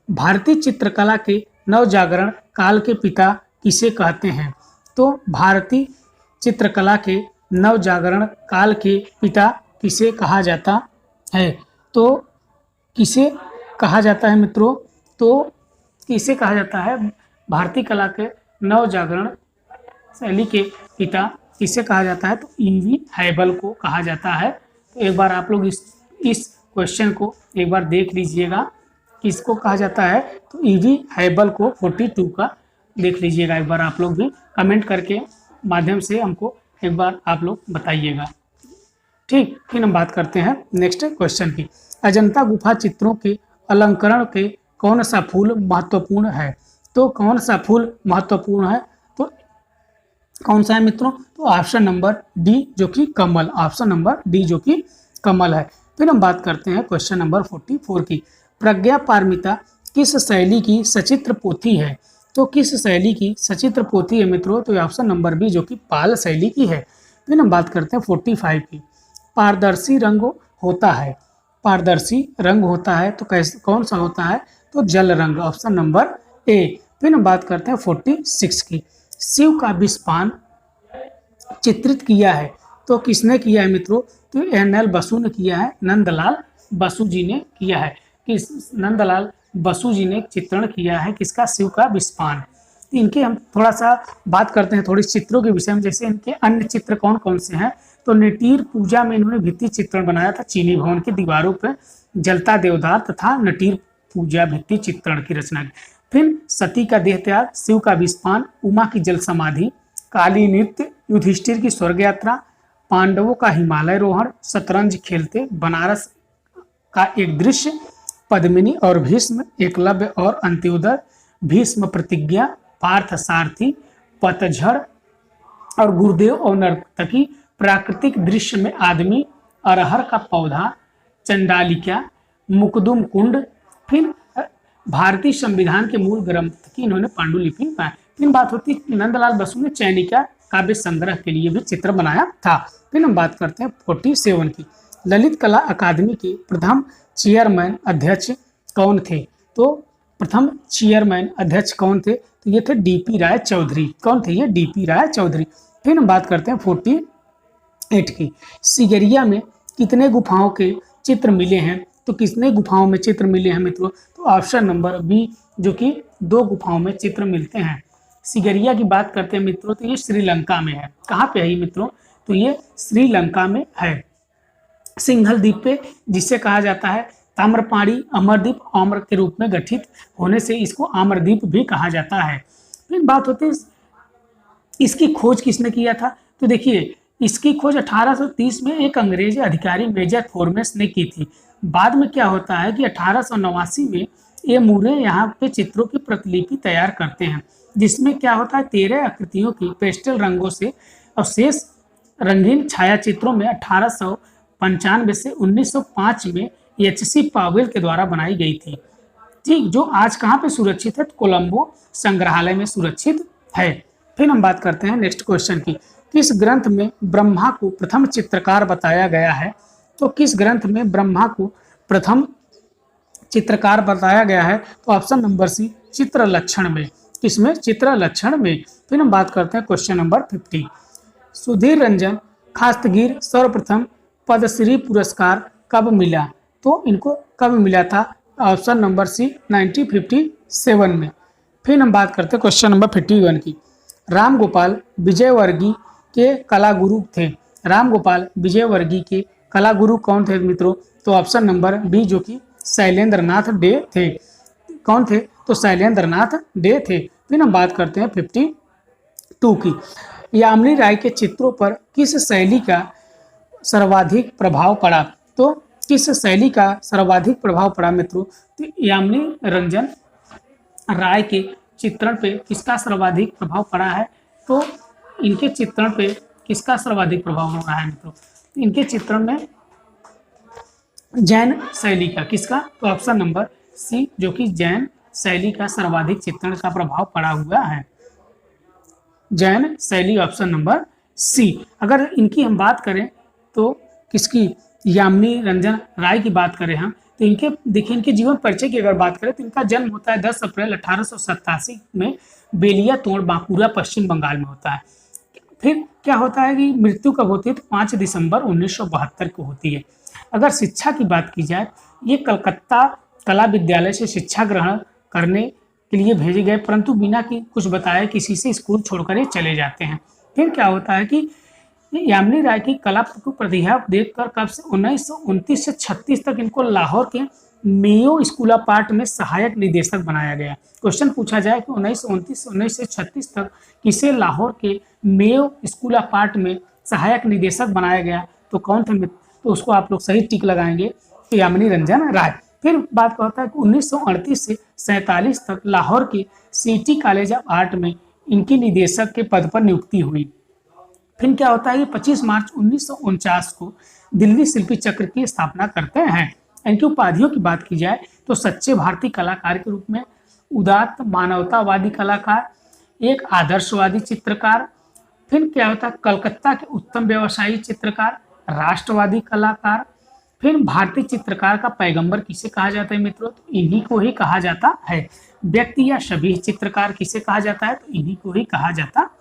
भारतीय चित्रकला के नवजागरण काल के पिता किसे कहते हैं? तो भारतीय चित्रकला के नवजागरण काल के पिता किसे कहा जाता है? तो किसे कहा जाता है मित्रों? तो किसे कहा जाता है भारतीय कला के नवजागरण शैली के पिता किसे कहा जाता है? तो ईवी हैबल को कहा जाता है। तो एक बार आप लोग इस क्वेश्चन को एक बार देख लीजिएगा, किसको कहा जाता है? तो ईवी हैबल को 42 का देख लीजिएगा एक बार आप लोग भी, कमेंट करके माध्यम से हमको एक बार आप लोग बताइएगा। ठीक, फिर हम बात करते हैं नेक्स्ट क्वेश्चन की। अजंता गुफा चित्रों के अलंकरण के कौन सा फूल महत्वपूर्ण है? तो कौन सा फूल महत्वपूर्ण है? तो कौन सा है मित्रों? तो ऑप्शन नंबर डी, जो कि कमल, ऑप्शन नंबर डी जो कि कमल है। फिर हम बात करते हैं क्वेश्चन नंबर 44 की प्रज्ञा पारमिता किस शैली की सचित्र पोथी है? तो किस शैली की सचित्र पोथी है मित्रों? तो ऑप्शन नंबर बी, जो कि पाल शैली की है। फिर हम बात करते हैं 45 की पारदर्शी रंग होता है, पारदर्शी रंग होता है तो कैसे, कौन सा होता है? तो जल रंग, ऑप्शन नंबर ए। फिर हम बात करते हैं 46 की शिव का विषपान चित्रित किया है, तो किसने किया है मित्रों? तो NL बसु ने किया है, नंदलाल बसु जी ने किया है। किस नंदलाल बसु जी ने चित्रण किया है किसका? शिव का विषपान। इनके हम थोड़ा सा बात करते हैं थोड़ी चित्रों के विषय में, जैसे इनके अन्य चित्र कौन कौन से हैं। तो नटीर पूजा में इन्होंने भित्ति चित्रण बनाया था, चीनी भवन की दीवारों पर जलता देवदार तथा नटीर पूजा भित्ति चित्रण की रचना की। फिर सती का देह त्याग, शिव का विषपान, उमा की जल समाधि, काली नृत्य, युधिष्ठिर की स्वर्ग यात्रा, पांडवों का हिमालय रोहण, शतरंज खेलते, बनारस का एक दृश्य, पद्मिनी और भीष्म, एकलव्य और अंत्योदय, भीष्म प्रतिज्ञा, पार्थ सारथी, पतझड़ और गुरुदेव और नर्तकी, प्राकृतिक दृश्य में आदमी, अरहर का पौधा, चंडालिका, मुकदुम कुंड। फिर भारतीय संविधान के मूल ग्रंथ की इन्होंने पांडुलिपि बनाई। फिर बात होती है नंदलाल बसु ने चैनिका काव्य संग्रह के लिए भी चित्र बनाया था। फिर हम बात करते हैं 47 की ललित कला अकादमी के प्रथम चेयरमैन अध्यक्ष कौन थे? तो प्रथम चेयरमैन अध्यक्ष कौन थे? तो ये थे DP राय चौधरी। कौन थे ये? DP राय चौधरी। फिर हम बात करते हैं 48 की सिगरिया में कितने गुफाओं के चित्र मिले हैं? तो कितने गुफाओं में चित्र मिले हैं मित्रों? तो ऑप्शन नंबर बी, जो कि 2 गुफाओं में चित्र मिलते हैं। सिगरिया की बात करते हैं मित्रों, तो ये श्रीलंका में है। कहाँ पे है ये मित्रों? तो ये श्रीलंका में है, सिंघल द्वीप पे, जिसे कहा जाता है ताम्रपाणी अमरद्वीप, आम्र के रूप में गठित होने से इसको आम्रद्वीप भी कहा जाता है। फिर बात होती है इसकी खोज किसने किया था? तो देखिए इसकी खोज 1830 में एक अंग्रेजी अधिकारी मेजर फॉर्मेस ने की थी। बाद में क्या होता है कि 1889 में ये मूरे यहाँ पे चित्रों की प्रतिलिपि तैयार करते हैं, जिसमें क्या होता है 13 आकृतियों की पेस्टल रंगों से और शेष रंगीन छाया चित्रों में 1895 से 1905 में HC पावेल के द्वारा बनाई गई थी। ठीक, जो आज कहाँ पे सुरक्षित है? तो कोलंबो संग्रहालय में सुरक्षित है। फिर हम बात करते हैं नेक्स्ट क्वेश्चन की किस ग्रंथ में ब्रह्मा को प्रथम चित्रकार बताया गया है? तो किस ग्रंथ में ब्रह्मा को प्रथम चित्रकार बताया गया है? तो ऑप्शन नंबर सी, चित्र लक्षण में। किसमें? चित्र लक्षण में। फिर हम बात करते हैं क्वेश्चन नंबर 50 सुधीर रंजन खास्तगीर सर्वप्रथम पद्मश्री पुरस्कार कब मिला? तो इनको कब मिला था? ऑप्शन नंबर सी 1957 में। फिर हम बात करते हैं क्वेश्चन नंबर 51 की राम गोपाल विजयवर्गीय के कला गुरु थे। राम गोपाल विजयवर्गीय के कला गुरु कौन थे मित्रों? तो ऑप्शन नंबर बी, जो कि शैलेंद्र नाथ डे थे। कौन थे? तो शैलेंद्र नाथ डे थे। फिर हम बात करते हैं 52 की यामिनी राय के चित्रों पर किस शैली का सर्वाधिक प्रभाव पड़ा? तो किस शैली का सर्वाधिक प्रभाव पड़ा मित्रों? तो यामिनी रंजन राय के चित्रण पे किसका सर्वाधिक प्रभाव पड़ा है? तो इनके चित्रण पे किसका सर्वाधिक प्रभाव हो रहा है मित्रों? इनके चित्रण में जैन शैली का, किसका? तो ऑप्शन नंबर सी, जो कि जैन शैली का सर्वाधिक चित्रण का प्रभाव पड़ा हुआ है। जैन शैली, ऑप्शन नंबर सी। अगर इनकी हम बात करें तो किसकी? यामिनी रंजन राय की बात करें हम, तो इनके देखिए, इनके जीवन परिचय की अगर बात करें तो इनका जन्म होता है 10 अप्रैल 1887 में बेलियातोड़, बांकुरा, पश्चिम बंगाल में होता है। फिर क्या होता है कि मृत्यु कब होती है? तो 5 दिसंबर 1972 को होती है। अगर शिक्षा की बात की जाए, ये कलकत्ता कला विद्यालय से शिक्षा ग्रहण करने के लिए भेजे गए, परंतु बिना कि कुछ बताए किसी से स्कूल छोड़कर ये चले जाते हैं। फिर क्या होता है कि यामिनी राय की कला को प्रतिभा देखकर कब से 1929 से 36 तक इनको लाहौर के मेयो स्कूल ऑफ आर्ट में सहायक निदेशक बनाया गया। क्वेश्चन पूछा जाए कि 1929 से 1936 तक किसे लाहौर के मेयो स्कूल ऑफ आर्ट में सहायक निदेशक बनाया गया, तो कौन थे मित्र? तो उसको आप लोग सही टिक लगाएंगे, तो यामिनी रंजन राय। फिर बात होता है कि 1938 से 47 तक लाहौर के सिटी कॉलेज ऑफ आर्ट में इनकी निदेशक के पद पर नियुक्ति हुई। फिर क्या होता है कि 25 मार्च 1949 को दिल्ली शिल्पी चक्र की स्थापना करते हैं। इनकी उपाधियों की बात की जाए तो सच्चे भारतीय कलाकार के रूप में उदात्त मानवतावादी कलाकार, एक आदर्शवादी चित्रकार, फिर क्या होता है कलकत्ता के उत्तम व्यवसायी चित्रकार, राष्ट्रवादी कलाकार, फिर भारतीय चित्रकार का पैगंबर किसे कहा जाता है मित्रों? तो इन्हीं को ही कहा जाता है। व्यक्ति या शबीह चित्रकार किसे कहा जाता है? तो इन्हीं को ही कहा जाता है।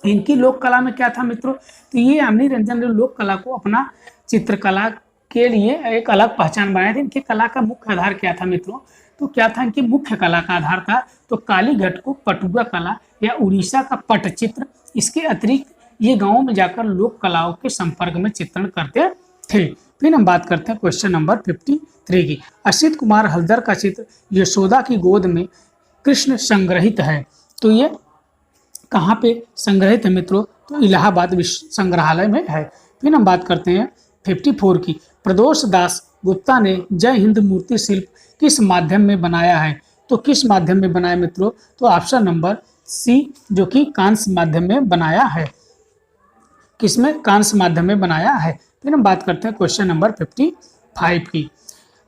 इनकी लोक कला में क्या था मित्रों? तो ये यामिनी रंजन ने लोक कला को अपना चित्रकला के लिए एक अलग पहचान बनाई थी। इनकी कला का मुख्य आधार क्या था मित्रों? तो क्या था इनकी मुख्य कला का आधार था? तो कालीघट को पटुआ कला या उड़ीसा का पटचित्र। इसके अतिरिक्त ये गाँव में जाकर लोक कलाओं के संपर्क में चित्रण करते थे। फिर हम बात करते हैं क्वेश्चन नंबर 53 की। असित कुमार हल्दर का चित्र यशोदा की गोद में कृष्ण संग्रहित है, तो ये कहाँ पे संग्रहित है मित्रों? तो इलाहाबाद विश्व संग्रहालय में है। फिर हम बात करते हैं 54 की। प्रदोष दास गुप्ता ने जय हिंद मूर्ति शिल्प किस माध्यम में बनाया है? तो किस माध्यम में बनाया मित्रों? तो ऑप्शन नंबर सी, जो कि कांस्य माध्यम में बनाया है। किसमें? कांस्य माध्यम में बनाया है। फिर हम बात करते हैं क्वेश्चन नंबर 55 की।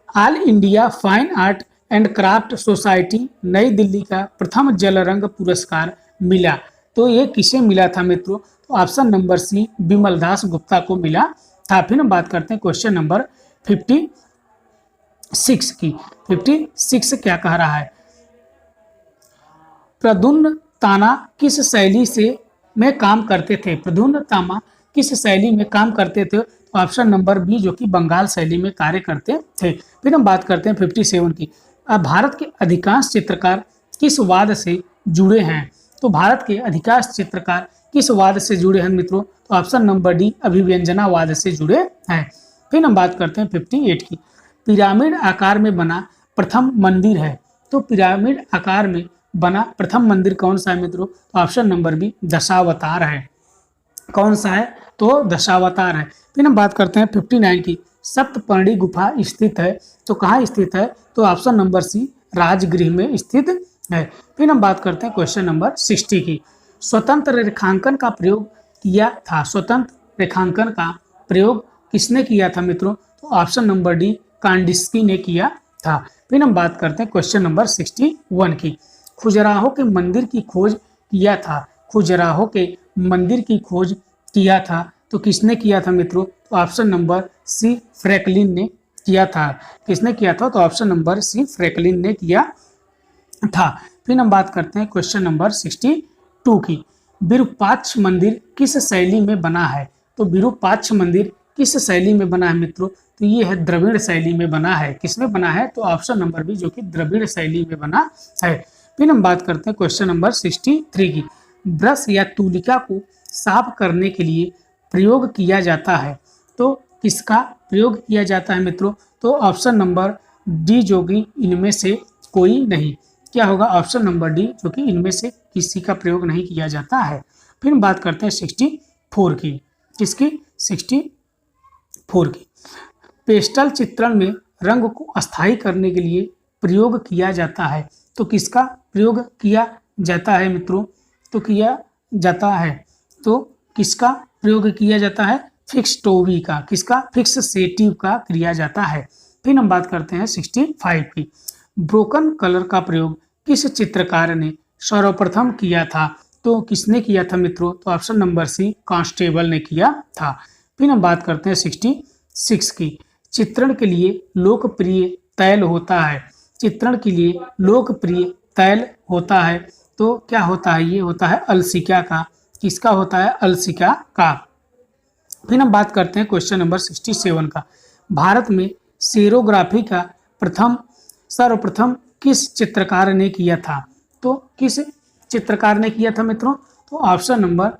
All India fine art and craft society नई दिल्ली का प्रथम जल रंग पुरस्कार मिला, तो ये किसे मिला था मित्रों? तो ऑप्शन नंबर सी, बिमल दास गुप्ता को मिला था। फिर हम बात करते हैं क्वेश्चन नंबर 56 की। 56 क्या कह रहा है? प्रद्युम्न ताना किस शैली से में काम करते थे? प्रद्युम्न ताना किस शैली में काम करते थे? तो ऑप्शन नंबर बी, जो कि बंगाल शैली में कार्य करते थे। फिर हम बात करते हैं 57 की। भारत के अधिकांश चित्रकार किस वाद से जुड़े हैं? तो भारत के अधिकांश चित्रकार किस वाद से जुड़े हैं मित्रों? तो ऑप्शन नंबर डी, अभिव्यंजनावाद से जुड़े हैं। फिर हम बात करते हैं 58 की। पिरामिड आकार में बना प्रथम मंदिर है, तो पिरामिड आकार में बना प्रथम मंदिर कौन सा है मित्रों? तो ऑप्शन नंबर बी, दशावतार है। कौन सा है? तो दशावतार है। फिर हम बात करते हैं 59 की। सप्तपर्णी गुफा स्थित है, तो कहाँ स्थित है? तो ऑप्शन नंबर सी, राजगृह में स्थित है। फिर हम बात करते हैं क्वेश्चन नंबर 60 की। स्वतंत्र रेखांकन का प्रयोग किया था, स्वतंत्र रेखांकन का प्रयोग किसने किया था मित्रों? तो ऑप्शन नंबर डी, कांडिस्की ने किया था। फिर हम बात करते हैं क्वेश्चन नंबर 61 की। खुजराहो के मंदिर की खोज किया था, खुजराहो के मंदिर की खोज किया था, तो किसने किया था मित्रों? तो ऑप्शन नंबर सी, फ्रैंकलिन ने किया था। किसने किया था? तो ऑप्शन नंबर सी, फ्रैंकलिन ने किया था। फिर हम बात करते हैं क्वेश्चन नंबर 62 की। विरूपाक्ष मंदिर किस शैली में बना है? तो विरूपाक्ष मंदिर किस शैली में बना है मित्रों? तो ये है द्रविड़ शैली में बना है। किसमें बना है? तो ऑप्शन नंबर बी, जो कि द्रविड़ शैली में बना है। फिर हम बात करते हैं क्वेश्चन नंबर 63 की। ब्रश या तूलिका को साफ करने के लिए प्रयोग किया जाता है, तो किसका प्रयोग किया जाता है मित्रों? तो ऑप्शन नंबर डी, जो कि इनमें से कोई नहीं। क्या होगा? ऑप्शन नंबर डी, जो कि इनमें से किसी का प्रयोग नहीं किया जाता है। फिर हम बात करते हैं 64 की। किसकी? 64 की। पेस्टल चित्रण में रंग को अस्थायी करने के लिए प्रयोग किया जाता है। तो किसका प्रयोग किया जाता है मित्रों? तो किया जाता है तो किसका प्रयोग किया जाता है? फिक्सटोवी का। किसका? फिक्सेटिव का किया जाता है। फिर हम बात करते हैं 65 की। ब्रोकन कलर का प्रयोग किस चित्रकार ने सर्वप्रथम किया था? तो किसने किया था मित्रों? तो ऑप्शन नंबर सी, कांस्टेबल ने किया था। फिर हम बात करते हैं 66 की। चित्रण के लिए लोकप्रिय तैल होता है। चित्रण के लिए लोकप्रिय तैल होता है तो क्या होता है? ये होता है अलसिका का। किसका होता है? अलसिका का। फिर हम बात करते हैं क्वेश्चन नंबर 67 का। भारत में सेरोग्राफी का सर्वप्रथम किस चित्रकार ने किया था? तो किस चित्रकार ने किया था मित्रों? तो ऑप्शन नंबर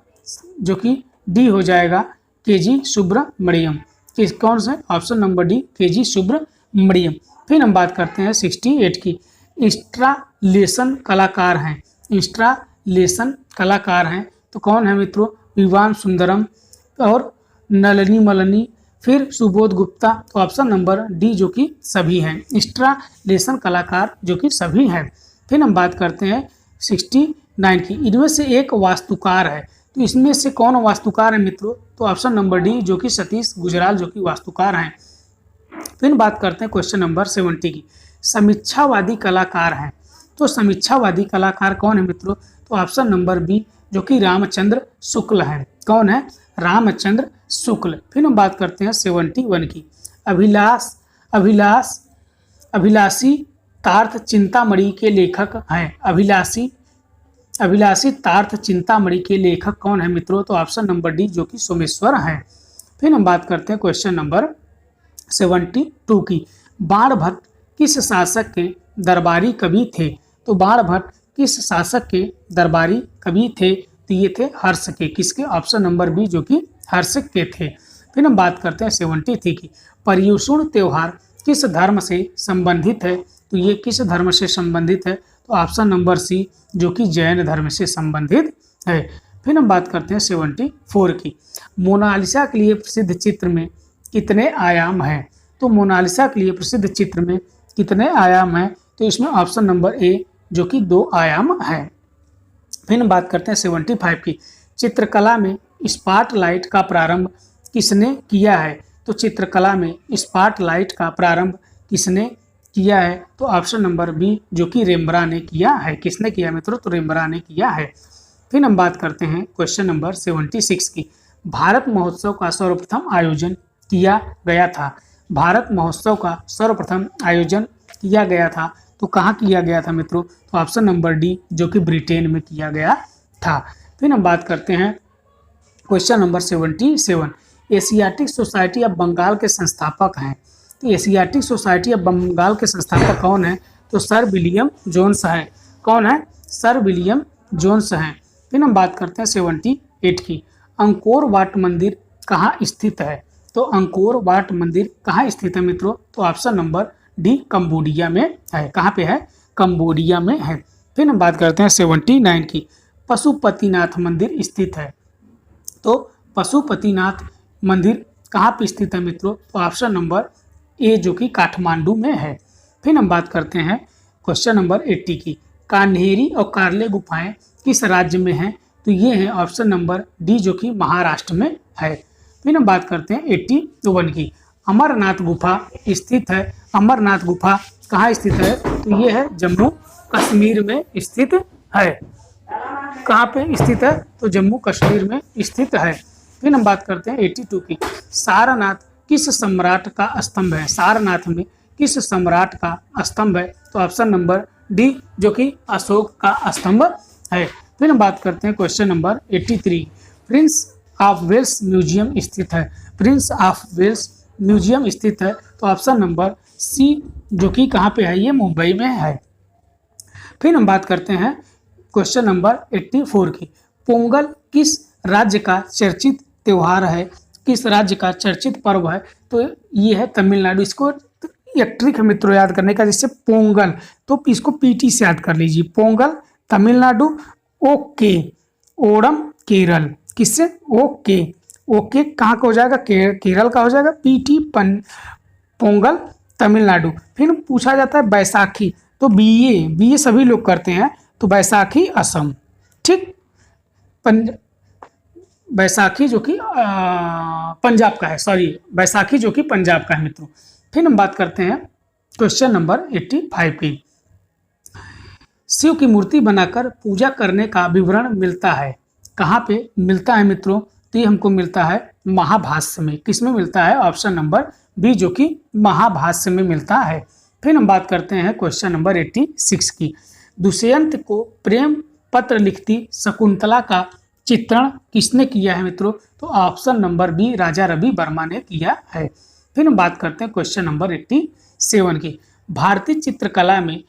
जो कि डी हो जाएगा, केजी सुब्रमण्यम। किस कौन से? Option number D, KG Subramaniam. फिर हम बात करते हैं 68 की। इंस्टालेशन कलाकार हैं। इंस्टालेशन कलाकार हैं तो कौन है मित्रों? विवान सुंदरम और नलिनी मलिनी, फिर सुबोध गुप्ता। तो ऑप्शन नंबर डी जो कि सभी हैं, इंस्टालेशन कलाकार जो कि सभी हैं। फिर हम बात करते हैं 69 की। इनमें से एक वास्तुकार है तो इसमें से कौन वास्तुकार है मित्रों? तो ऑप्शन नंबर डी जो कि सतीश गुजराल जो कि वास्तुकार हैं। फिर बात करते हैं क्वेश्चन नंबर 70 की। समीक्षावादी कलाकार हैं तो समीक्षावादी कलाकार कौन है मित्रों? तो ऑप्शन नंबर बी जो कि रामचंद्र शुक्ल है। कौन है? रामचंद्र शुक्ल। फिर हम बात करते हैं 71 की। अभिलाषी तार्थ चिंतामणि के लेखक हैं। अभिलाषी तार्थ चिंतामणि के लेखक कौन है मित्रों? तो ऑप्शन नंबर डी जो कि सोमेश्वर हैं। फिर हम बात करते हैं क्वेश्चन नंबर 72 की। बाणभट्ट किस शासक के दरबारी कवि थे? तो बाणभट्ट किस शासक के दरबारी कवि थे? तो ये थे हर्ष के। किसके? ऑप्शन नंबर बी जो कि हर्ष के थे। फिर हम बात करते हैं 73 की। पर्युषण त्योहार किस धर्म से संबंधित है? तो ये किस धर्म से संबंधित है? तो ऑप्शन नंबर सी जो कि जैन धर्म से संबंधित है। फिर हम बात करते हैं 74 की। मोनालिसा के लिए प्रसिद्ध चित्र में कितने आयाम हैं? तो मोनालिसा के लिए प्रसिद्ध चित्र में कितने आयाम हैं? तो इसमें ऑप्शन नंबर ए जो कि 2 आयाम है। फिर हम बात करते हैं 75 की। चित्रकला में स्पॉटलाइट का प्रारंभ किसने किया है? तो चित्रकला में स्पॉटलाइट का प्रारंभ किसने किया है? तो ऑप्शन नंबर बी जो कि रेम्ब्रांड ने किया है। किसने किया मित्रों? तो रेम्ब्रांड ने किया है। फिर हम बात करते हैं क्वेश्चन नंबर 76 की। भारत महोत्सव का सर्वप्रथम आयोजन किया गया था। भारत महोत्सव का सर्वप्रथम आयोजन किया गया था तो कहाँ किया गया था मित्रों? तो ऑप्शन नंबर डी जो कि ब्रिटेन में किया गया था। फिर हम बात करते हैं question number 77। Asiatic Society of Bengal के संस्थापक हैं। तो एशियाटिक सोसाइटी ऑफ बंगाल के संस्थापक कौन है? तो सर विलियम जोन्स है। कौन है? सर विलियम जोन्स हैं। फिर हम बात करते हैं 78 की। अंकोर वाट मंदिर कहाँ स्थित है? तो अंकोर वाट मंदिर कहाँ स्थित है मित्रों? तो ऑप्शन नंबर डी कंबोडिया में है। कहाँ पे है? कंबोडिया में है। फिर हम बात करते हैं 79 की। पशुपतिनाथ मंदिर स्थित है। तो पशुपतिनाथ मंदिर कहाँ पे स्थित है मित्रों? तो ऑप्शन नंबर ए जो कि काठमांडू में है। फिर हम बात करते हैं क्वेश्चन नंबर 80 की। कान्हेरी और कार्ले गुफाएं किस राज्य में हैं? तो ये है ऑप्शन नंबर डी जो कि महाराष्ट्र में है। फिर हम बात करते हैं 81 की। अमरनाथ गुफा स्थित है। अमरनाथ गुफा कहाँ स्थित है? तो ये है जम्मू कश्मीर में स्थित है। कहाँ पे स्थित है? तो जम्मू कश्मीर में स्थित है। फिर हम बात करते हैं 82 की। सारनाथ किस सम्राट का स्तंभ है? सारनाथ में किस सम्राट का स्तंभ है? तो ऑप्शन नंबर डी जो कि अशोक का स्तंभ है। फिर हम बात करते हैं question number 83। Prince of Wales museum स्थित है। प्रिंस ऑफ वेल्स म्यूजियम स्थित है तो ऑप्शन नंबर सी जो कि कहाँ पे है? ये मुंबई में है। फिर हम बात करते हैं क्वेश्चन नंबर 84 की। पोंगल किस राज्य का चर्चित त्यौहार है? किस राज्य का चर्चित पर्व है? तो ये है तमिलनाडु। इसको एक ट्रिक है मित्रों याद करने का, जिससे पोंगल, तो इसको पीटी से याद कर लीजिए। पोंगल तमिलनाडु, ओके ओणम केरल। किससे? ओके ओके कहाँ का हो जाएगा? केरल का हो जाएगा। पीटी पोंगल तमिलनाडु। फिर पूछा जाता है बैसाखी, तो बीए सभी लोग करते हैं, तो बैसाखी असम। ठीक, बैसाखी जो कि पंजाब का है, सॉरी बैसाखी जो कि पंजाब का है मित्रों। फिर हम बात करते हैं क्वेश्चन नंबर 85 की। शिव की मूर्ति बनाकर पूजा करने का विवरण मिलता है, कहाँ पे मिलता है मित्रों? तो ये हमको मिलता है महाभाष्य में। किसमें मिलता है? ऑप्शन नंबर बी जो कि महाभाष्य में मिलता है। फिर हम बात करते हैं क्वेश्चन नंबर 86 की। दुष्यंत को प्रेम पत्र लिखती शकुंतला का चित्रण किसने किया है मित्रों? तो option number B Raja Ravi Varma ने किया है। फिर हम बात करते हैं क्वेश्चन नंबर 87 की। भारतीय चित्रकला में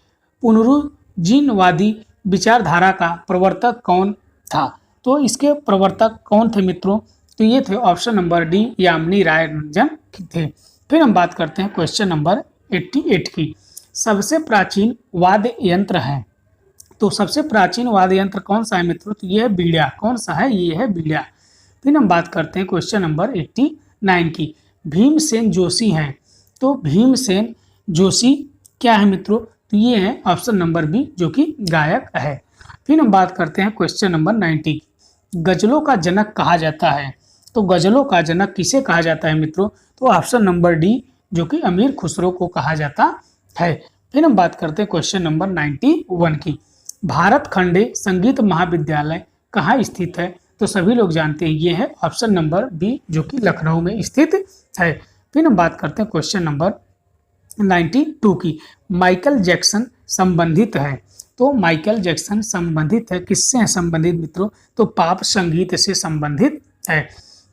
पुनरुज्जीवनवादी विचारधारा का प्रवर्तक कौन था? तो इसके प्रवर्तक कौन थे मित्रों? तो ये थे ऑप्शन नंबर डी यामिनी राय रंजन थे। फिर हम बात करते हैं क्वेश्चन नंबर 88 की। सबसे प्राचीन वाद्य यंत्र है, तो सबसे प्राचीन वाद्य यंत्र कौन सा है मित्रों? तो ये है बीड़ा। कौन सा है? ये है बीड़ा। फिर हम बात करते हैं क्वेश्चन नंबर 89 की। भीमसेन जोशी हैं, तो भीमसेन जोशी क्या है मित्रों? तो ये है ऑप्शन नंबर बी जो कि गायक है। फिर हम बात करते हैं क्वेश्चन नंबर 90। गजलों का जनक कहा जाता है, तो गजलों का जनक किसे कहा जाता है मित्रों? तो ऑप्शन नंबर डी जो कि अमीर खुसरो को कहा जाता है। फिर हम बात करते हैं क्वेश्चन नंबर 91 की। भारत खंडे संगीत महाविद्यालय कहाँ स्थित है? तो सभी लोग जानते हैं ये है ऑप्शन नंबर बी जो कि लखनऊ में स्थित है। फिर हम बात करते हैं क्वेश्चन नंबर 92 की। माइकल जैक्सन संबंधित है, तो माइकल जैक्सन संबंधित है, किससे है संबंधित मित्रों? तो पॉप संगीत से संबंधित है।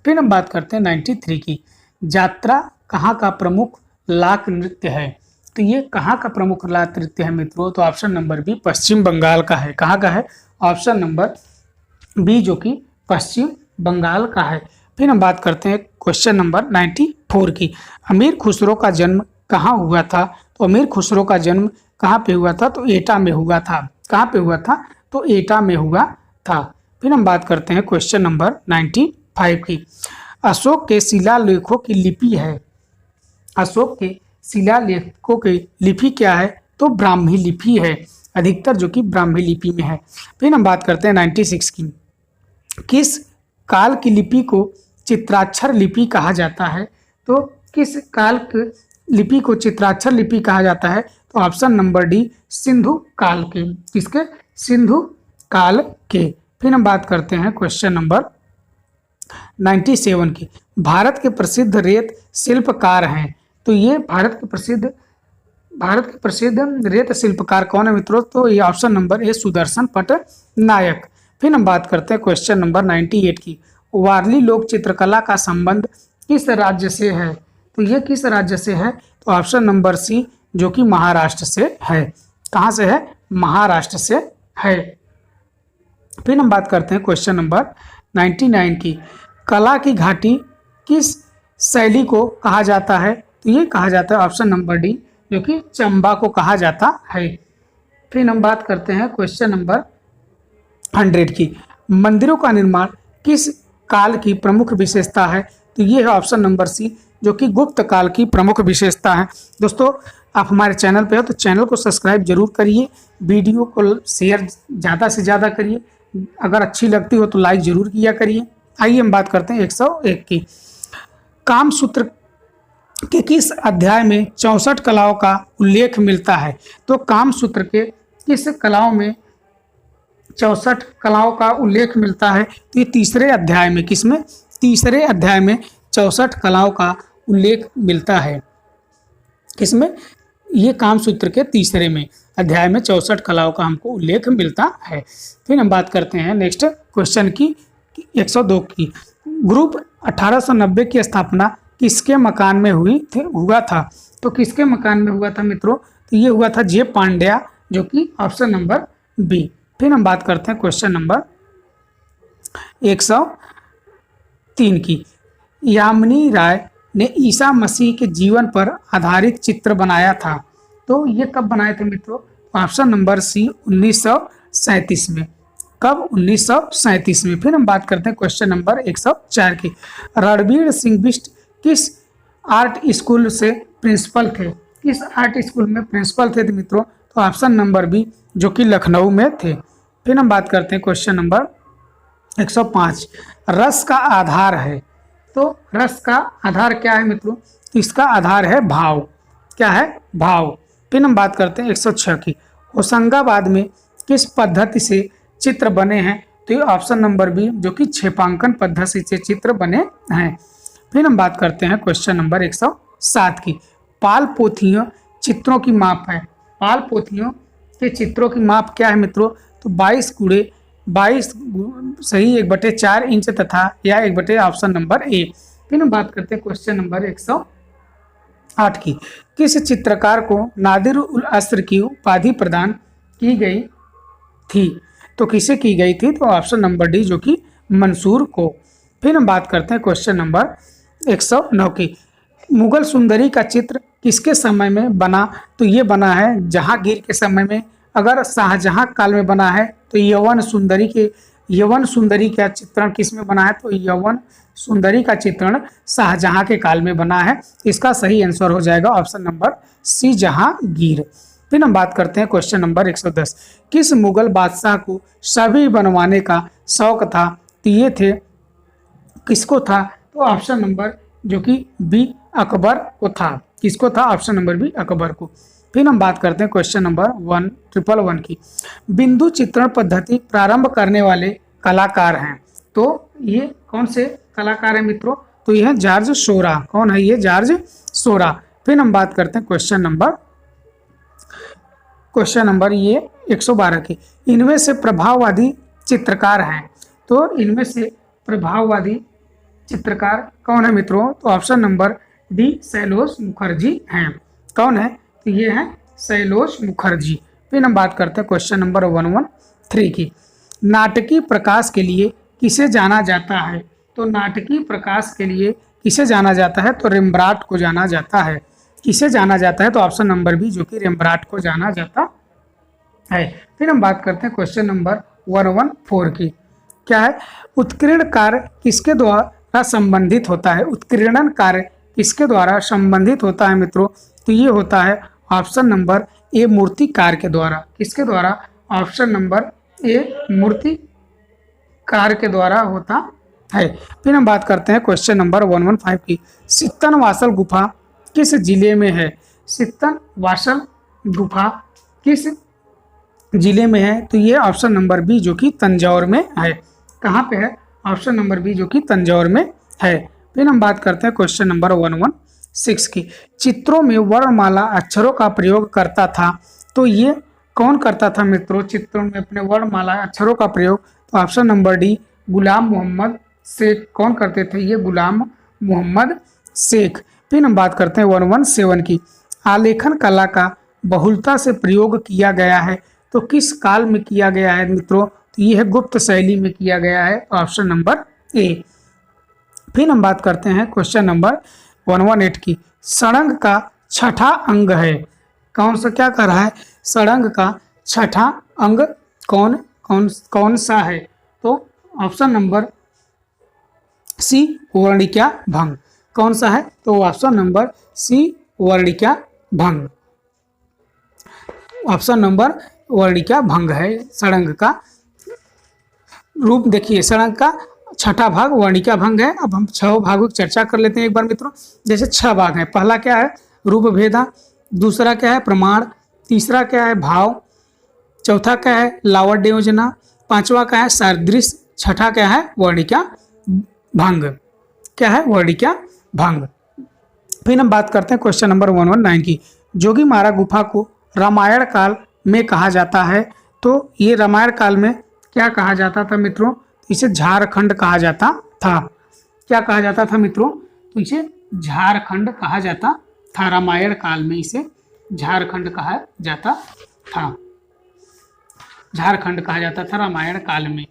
फिर हम बात करते हैं 93 की। यात्रा कहाँ का प्रमुख लाक नृत्य है? तो ये कहाँ का प्रमुख लाक नृत्य है मित्रों? तो ऑप्शन नंबर बी पश्चिम बंगाल का है। कहाँ का है? ऑप्शन नंबर बी जो कि पश्चिम बंगाल का है। फिर हम बात करते हैं क्वेश्चन नंबर 94 की। अमीर खुसरो का जन्म कहाँ हुआ था? तो अमीर खुसरो का जन्म कहाँ पे हुआ था? तो एटा में हुआ था। कहाँ पे हुआ था? तो एटा में हुआ था। फिर हम बात करते हैं क्वेश्चन नंबर 95 की। अशोक के शिलालेखों की लिपि है, अशोक के शिलालेखों की लिपि क्या है? तो ब्राह्मी लिपि है, अधिकतर जो कि ब्राह्मी लिपि में है। फिर हम बात करते हैं 96 की। किस काल की लिपि को चित्राक्षर लिपि कहा जाता है? तो किस काल की लिपि को चित्राक्षर लिपि कहा जाता है? तो ऑप्शन नंबर डी सिंधु काल के। किसके? सिंधु काल के। फिर हम बात करते हैं क्वेश्चन नंबर 97 की। भारत के प्रसिद्ध रेत शिल्पकार हैं, तो ये भारत के प्रसिद्ध रेत शिल्पकार कौन है मित्रों? तो ये option number A Sudarshan Patnaik. फिर हम बात करते हैं क्वेश्चन नंबर 98 की। वारली लोक चित्रकला का संबंध किस राज्य से है? तो ये किस राज्य से है? तो ऑप्शन नंबर सी जो कि महाराष्ट्र से है। कहाँ से है? महाराष्ट्र से है। फिर हम बात करते हैं क्वेश्चन नंबर 99 की। कला की घाटी किस शैली को कहा जाता है? तो ये कहा जाता है ऑप्शन नंबर डी जो कि चंबा को कहा जाता है। फिर हम बात करते हैं क्वेश्चन नंबर 100 की। मंदिरों का निर्माण किस काल की प्रमुख विशेषता है? तो ये है ऑप्शन नंबर सी जो कि गुप्त काल की प्रमुख विशेषता है। दोस्तों आप हमारे चैनल पे हो तो चैनल को सब्सक्राइब जरूर करिए, वीडियो को शेयर ज़्यादा से ज़्यादा करिए, अगर अच्छी लगती हो तो लाइक जरूर किया करिए। आइए हम बात करते हैं 101 की। कामसूत्र के किस अध्याय में 64 कलाओं का उल्लेख मिलता है? तो कामसूत्र के किस कलाओं में 64 कलाओं का उल्लेख मिलता है? तो ये तीसरे अध्याय में। किसमें? तीसरे अध्याय में 64 कलाओं का उल्लेख मिलता है। किसमें? ये कामसूत्र के तीसरे में अध्याय में 64 कलाओं का हमको उल्लेख मिलता है। फिर हम बात करते हैं नेक्स्ट क्वेश्चन की 102 की। ग्रुप 1890 की स्थापना किसके मकान में हुआ था? तो किसके मकान में हुआ था मित्रों? तो ये हुआ था जे पांड्या जो कि ऑप्शन नंबर बी। फिर हम बात करते हैं क्वेश्चन नंबर 103 की। यामिनी राय ने ईसा मसीह के जीवन पर आधारित चित्र बनाया था, तो ये कब बनाए थे मित्रों? ऑप्शन नंबर सी 1937 में। कब? 1937 में। फिर हम बात करते हैं क्वेश्चन नंबर 104 की। रणवीर सिंह बिष्ट किस आर्ट स्कूल से प्रिंसिपल थे? किस आर्ट स्कूल में प्रिंसिपल थे मित्रों? तो ऑप्शन नंबर बी, जो कि लखनऊ में थे। फिर हम बात करते हैं क्वेश्चन नंबर 105, रस का आधार है। तो रस का आधार क्या है मित्रों? तो इसका आधार है भाव। क्या है? भाव। फिर हम बात करते हैं 106 की, होशंगाबाद में किस पद्धति से चित्र बने हैं? तो ये ऑप्शन नंबर बी, जो कि क्षेपांकन पद्धति से चित्र बने हैं। फिर हम बात करते हैं क्वेश्चन नंबर 107 की, पाल पोथियों चित्रों की माप है। पाल पोथियों के चित्रों की माप क्या है मित्रों? तो 22 सही 1/4 इंच तथा या 1 ऑप्शन नंबर ए। फिर हम बात करते हैं क्वेश्चन नंबर 108 की, किस चित्रकार को नादिर उल असर की उपाधि प्रदान की गई थी? तो किसे की गई थी? तो ऑप्शन नंबर डी, जो कि मंसूर को। फिर हम बात करते हैं क्वेश्चन नंबर 109 की, मुगल सुंदरी का चित्र किसके समय में बना? तो ये बना है जहांगीर के समय में। अगर शाहजहां काल में बना है तो यवन सुंदरी का चित्रण किस में बना है? तो यवन सुंदरी का चित्रण शाहजहां के काल में बना है। इसका सही आंसर हो जाएगा ऑप्शन नंबर सी, जहांगीर। फिर हम बात करते हैं क्वेश्चन नंबर 110, किस मुगल बादशाह को सभी बनवाने का शौक था? तो ये थे, किसको था? तो ऑप्शन नंबर जो कि बी, अकबर को था। किसको था? ऑप्शन नंबर बी, अकबर को। फिर हम बात करते हैं क्वेश्चन नंबर 1111 की, बिंदु चित्रण पद्धति प्रारंभ करने वाले कलाकार हैं। तो ये कौन से कलाकार हैं मित्रों? तो ये है जॉर्ज सोरा। कौन है ये? जॉर्ज सोरा। फिर हम बात करते हैं क्वेश्चन नंबर ये 112 की, इनमें से प्रभाववादी चित्रकार हैं। तो इनमें से प्रभाववादी चित्रकार कौन है मित्रों? तो ऑप्शन नंबर डी, शैलोश मुखर्जी हैं। कौन है? तो ये है शैलोश मुखर्जी। फिर हम बात करते हैं क्वेश्चन नंबर 113 की, नाटकीय प्रकाश के लिए किसे जाना जाता है? तो नाटकीय प्रकाश के लिए किसे जाना जाता है? तो रेम्ब्रांट को जाना जाता है। किसे जाना जाता है? तो ऑप्शन नंबर बी, जो कि रेम्ब्रांट को जाना जाता है। फिर हम बात करते हैं क्वेश्चन नंबर 114 की, क्या है? उत्कीर्ण कार्य किसके द्वारा संबंधित होता है? उत्कीर्णन कार्य किसके द्वारा संबंधित होता है मित्रों? तो ये होता है ऑप्शन नंबर ए, मूर्तिकार के द्वारा। किसके द्वारा? ऑप्शन नंबर ए, मूर्तिकार के द्वारा होता है। फिर हम बात करते हैं क्वेश्चन नंबर 115 की, सित्तन वासल गुफा किस जिले में है? सित्तन वासल गुफा किस जिले में है? तो ये ऑप्शन नंबर बी, जो कि तंजौर में है। कहाँ पे है? ऑप्शन नंबर बी, जो कि तंजौर में है। फिर हम बात करते हैं क्वेश्चन नंबर 116 की, चित्रों में वर्णमाला अक्षरों का प्रयोग करता था। तो ये कौन करता था मित्रों? चित्रों में अपने वर्णमाला अक्षरों का प्रयोग? तो ऑप्शन नंबर डी, गुलाम मोहम्मद शेख। कौन करते थे? ये गुलाम मोहम्मद शेख। फिर हम बात करते हैं 117 की, आलेखन कला का बहुलता से प्रयोग किया गया है। तो किस काल में किया गया है मित्रों? तो ये है गुप्त शैली में किया गया है, ऑप्शन नंबर ए। फिर हम बात करते हैं क्वेश्चन नंबर 118 की, षडंग का छठा अंग है। कौन सा? क्या कर रहा है? षडंग का छठा अंग कौन सा है? तो ऑप्शन नंबर सी, वर्णिका भंग। कौन सा है? तो ऑप्शन नंबर सी, वर्णिका भंग। ऑप्शन नंबर वर्णिका भंग है षडंग का रूप। देखिए, षडंग का छठा भाग वर्णिका भंग है। अब हम 6 भागों की चर्चा कर लेते हैं एक बार मित्रों। जैसे 6 भाग हैं। पहला क्या है? रूप भेदा। दूसरा क्या है? प्रमाण। तीसरा क्या है? भाव। चौथा क्या है? लावण्य योजना। पांचवा क्या है? सादृश्य। छठा क्या है? वर्णिका भंग। क्या है? वर्णिका भंग। फिर हम बात करते हैं क्वेश्चन नंबर 119 की, जोगीमारा गुफा को रामायण काल में कहा जाता है। तो ये रामायण काल में क्या कहा जाता था मित्रों? इसे झारखंड कहा जाता था। क्या कहा जाता था मित्रों? तो इसे झारखंड कहा जाता था। रामायण काल में इसे झारखंड कहा जाता था। झारखंड कहा जाता था रामायण काल में।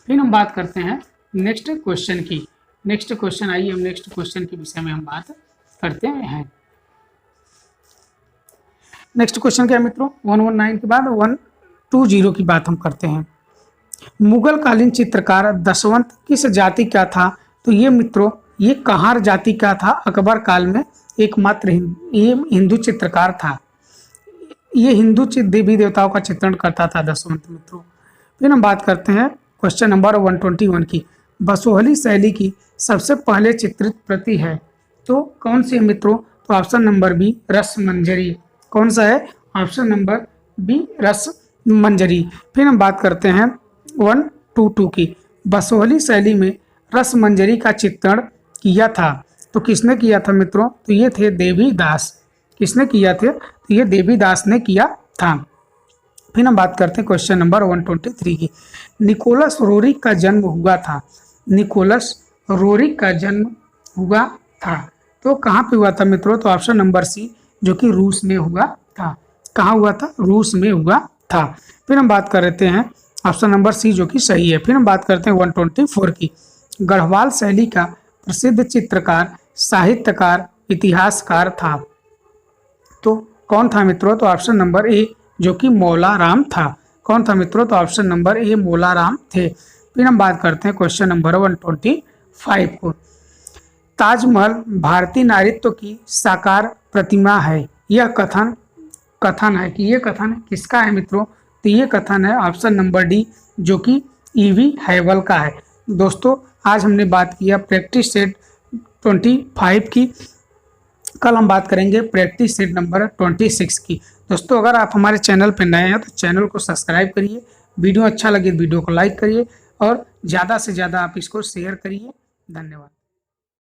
फिर हम बात करते हैं नेक्स्ट क्वेश्चन की। नेक्स्ट क्वेश्चन, आइए हम नेक्स्ट क्वेश्चन के विषय में हम बात करते हैं। नेक्स्ट क्वेश्चन क्या है मित्रों? 119 के बाद 120 की बात हम करते हैं। मुगल कालीन चित्रकार दशवंत किस जाति का था? तो ये मित्रों ये कहार जाति का था। अकबर काल में एकमात्र ये हिंदू चित्रकार था। ये हिंदू देवी देवताओं का चित्रण करता था दसवंत मित्रों। फिर हम बात करते हैं क्वेश्चन नंबर 121 की। बसोहली शैली की सबसे पहले चित्रित प्रति है तो कौन सी है मित्रों? तो ऑप्शन नंबर बी रस मंजरी। कौन सा है? ऑप्शन नंबर बी रस मंजरी। फिर हम बात करते हैं 122 की। बसोहली शैली में रस मंजरी का चित्रण किया था तो किसने किया था मित्रों? तो ये थे देवीदास। किसने किया थे? तो ये देवीदास ने किया था। फिर हम बात करते हैं क्वेश्चन नंबर 123 की। निकोलस रोरिक का जन्म हुआ था। निकोलस रोरिक का जन्म हुआ था तो कहाँ पे हुआ था मित्रों? तो ऑप्शन नंबर सी जो कि रूस में हुआ था। कहाँ हुआ था? रूस में हुआ था। फिर हम बात कर रहे हैं ऑप्शन नंबर सी जो कि सही है। फिर हम बात करते हैं 124 की। गढ़वाल शैली का प्रसिद्ध चित्रकार, साहित्यकार, इतिहासकार था तो कौन था मित्रों? तो ऑप्शन नंबर ए जो कि मौला राम था। कौन था मित्रों? तो ऑप्शन नंबर ए मौला राम थे। फिर हम बात करते हैं क्वेश्चन नंबर 125 को। ताजमहल भारतीय नारीत्व की साकार प्रतिमा है। यह कथन है कि ये कथन किसका है मित्रों? तो ये कथन है ऑप्शन नंबर डी जो कि ईवी हैवल का है। दोस्तों आज हमने बात किया प्रैक्टिस सेट 25 की। कल हम बात करेंगे प्रैक्टिस सेट नंबर 26 की। दोस्तों अगर आप हमारे चैनल पर नए हैं तो चैनल को सब्सक्राइब करिए। वीडियो अच्छा लगे वीडियो को लाइक करिए और ज़्यादा से ज़्यादा आप इसको शेयर करिए। धन्यवाद।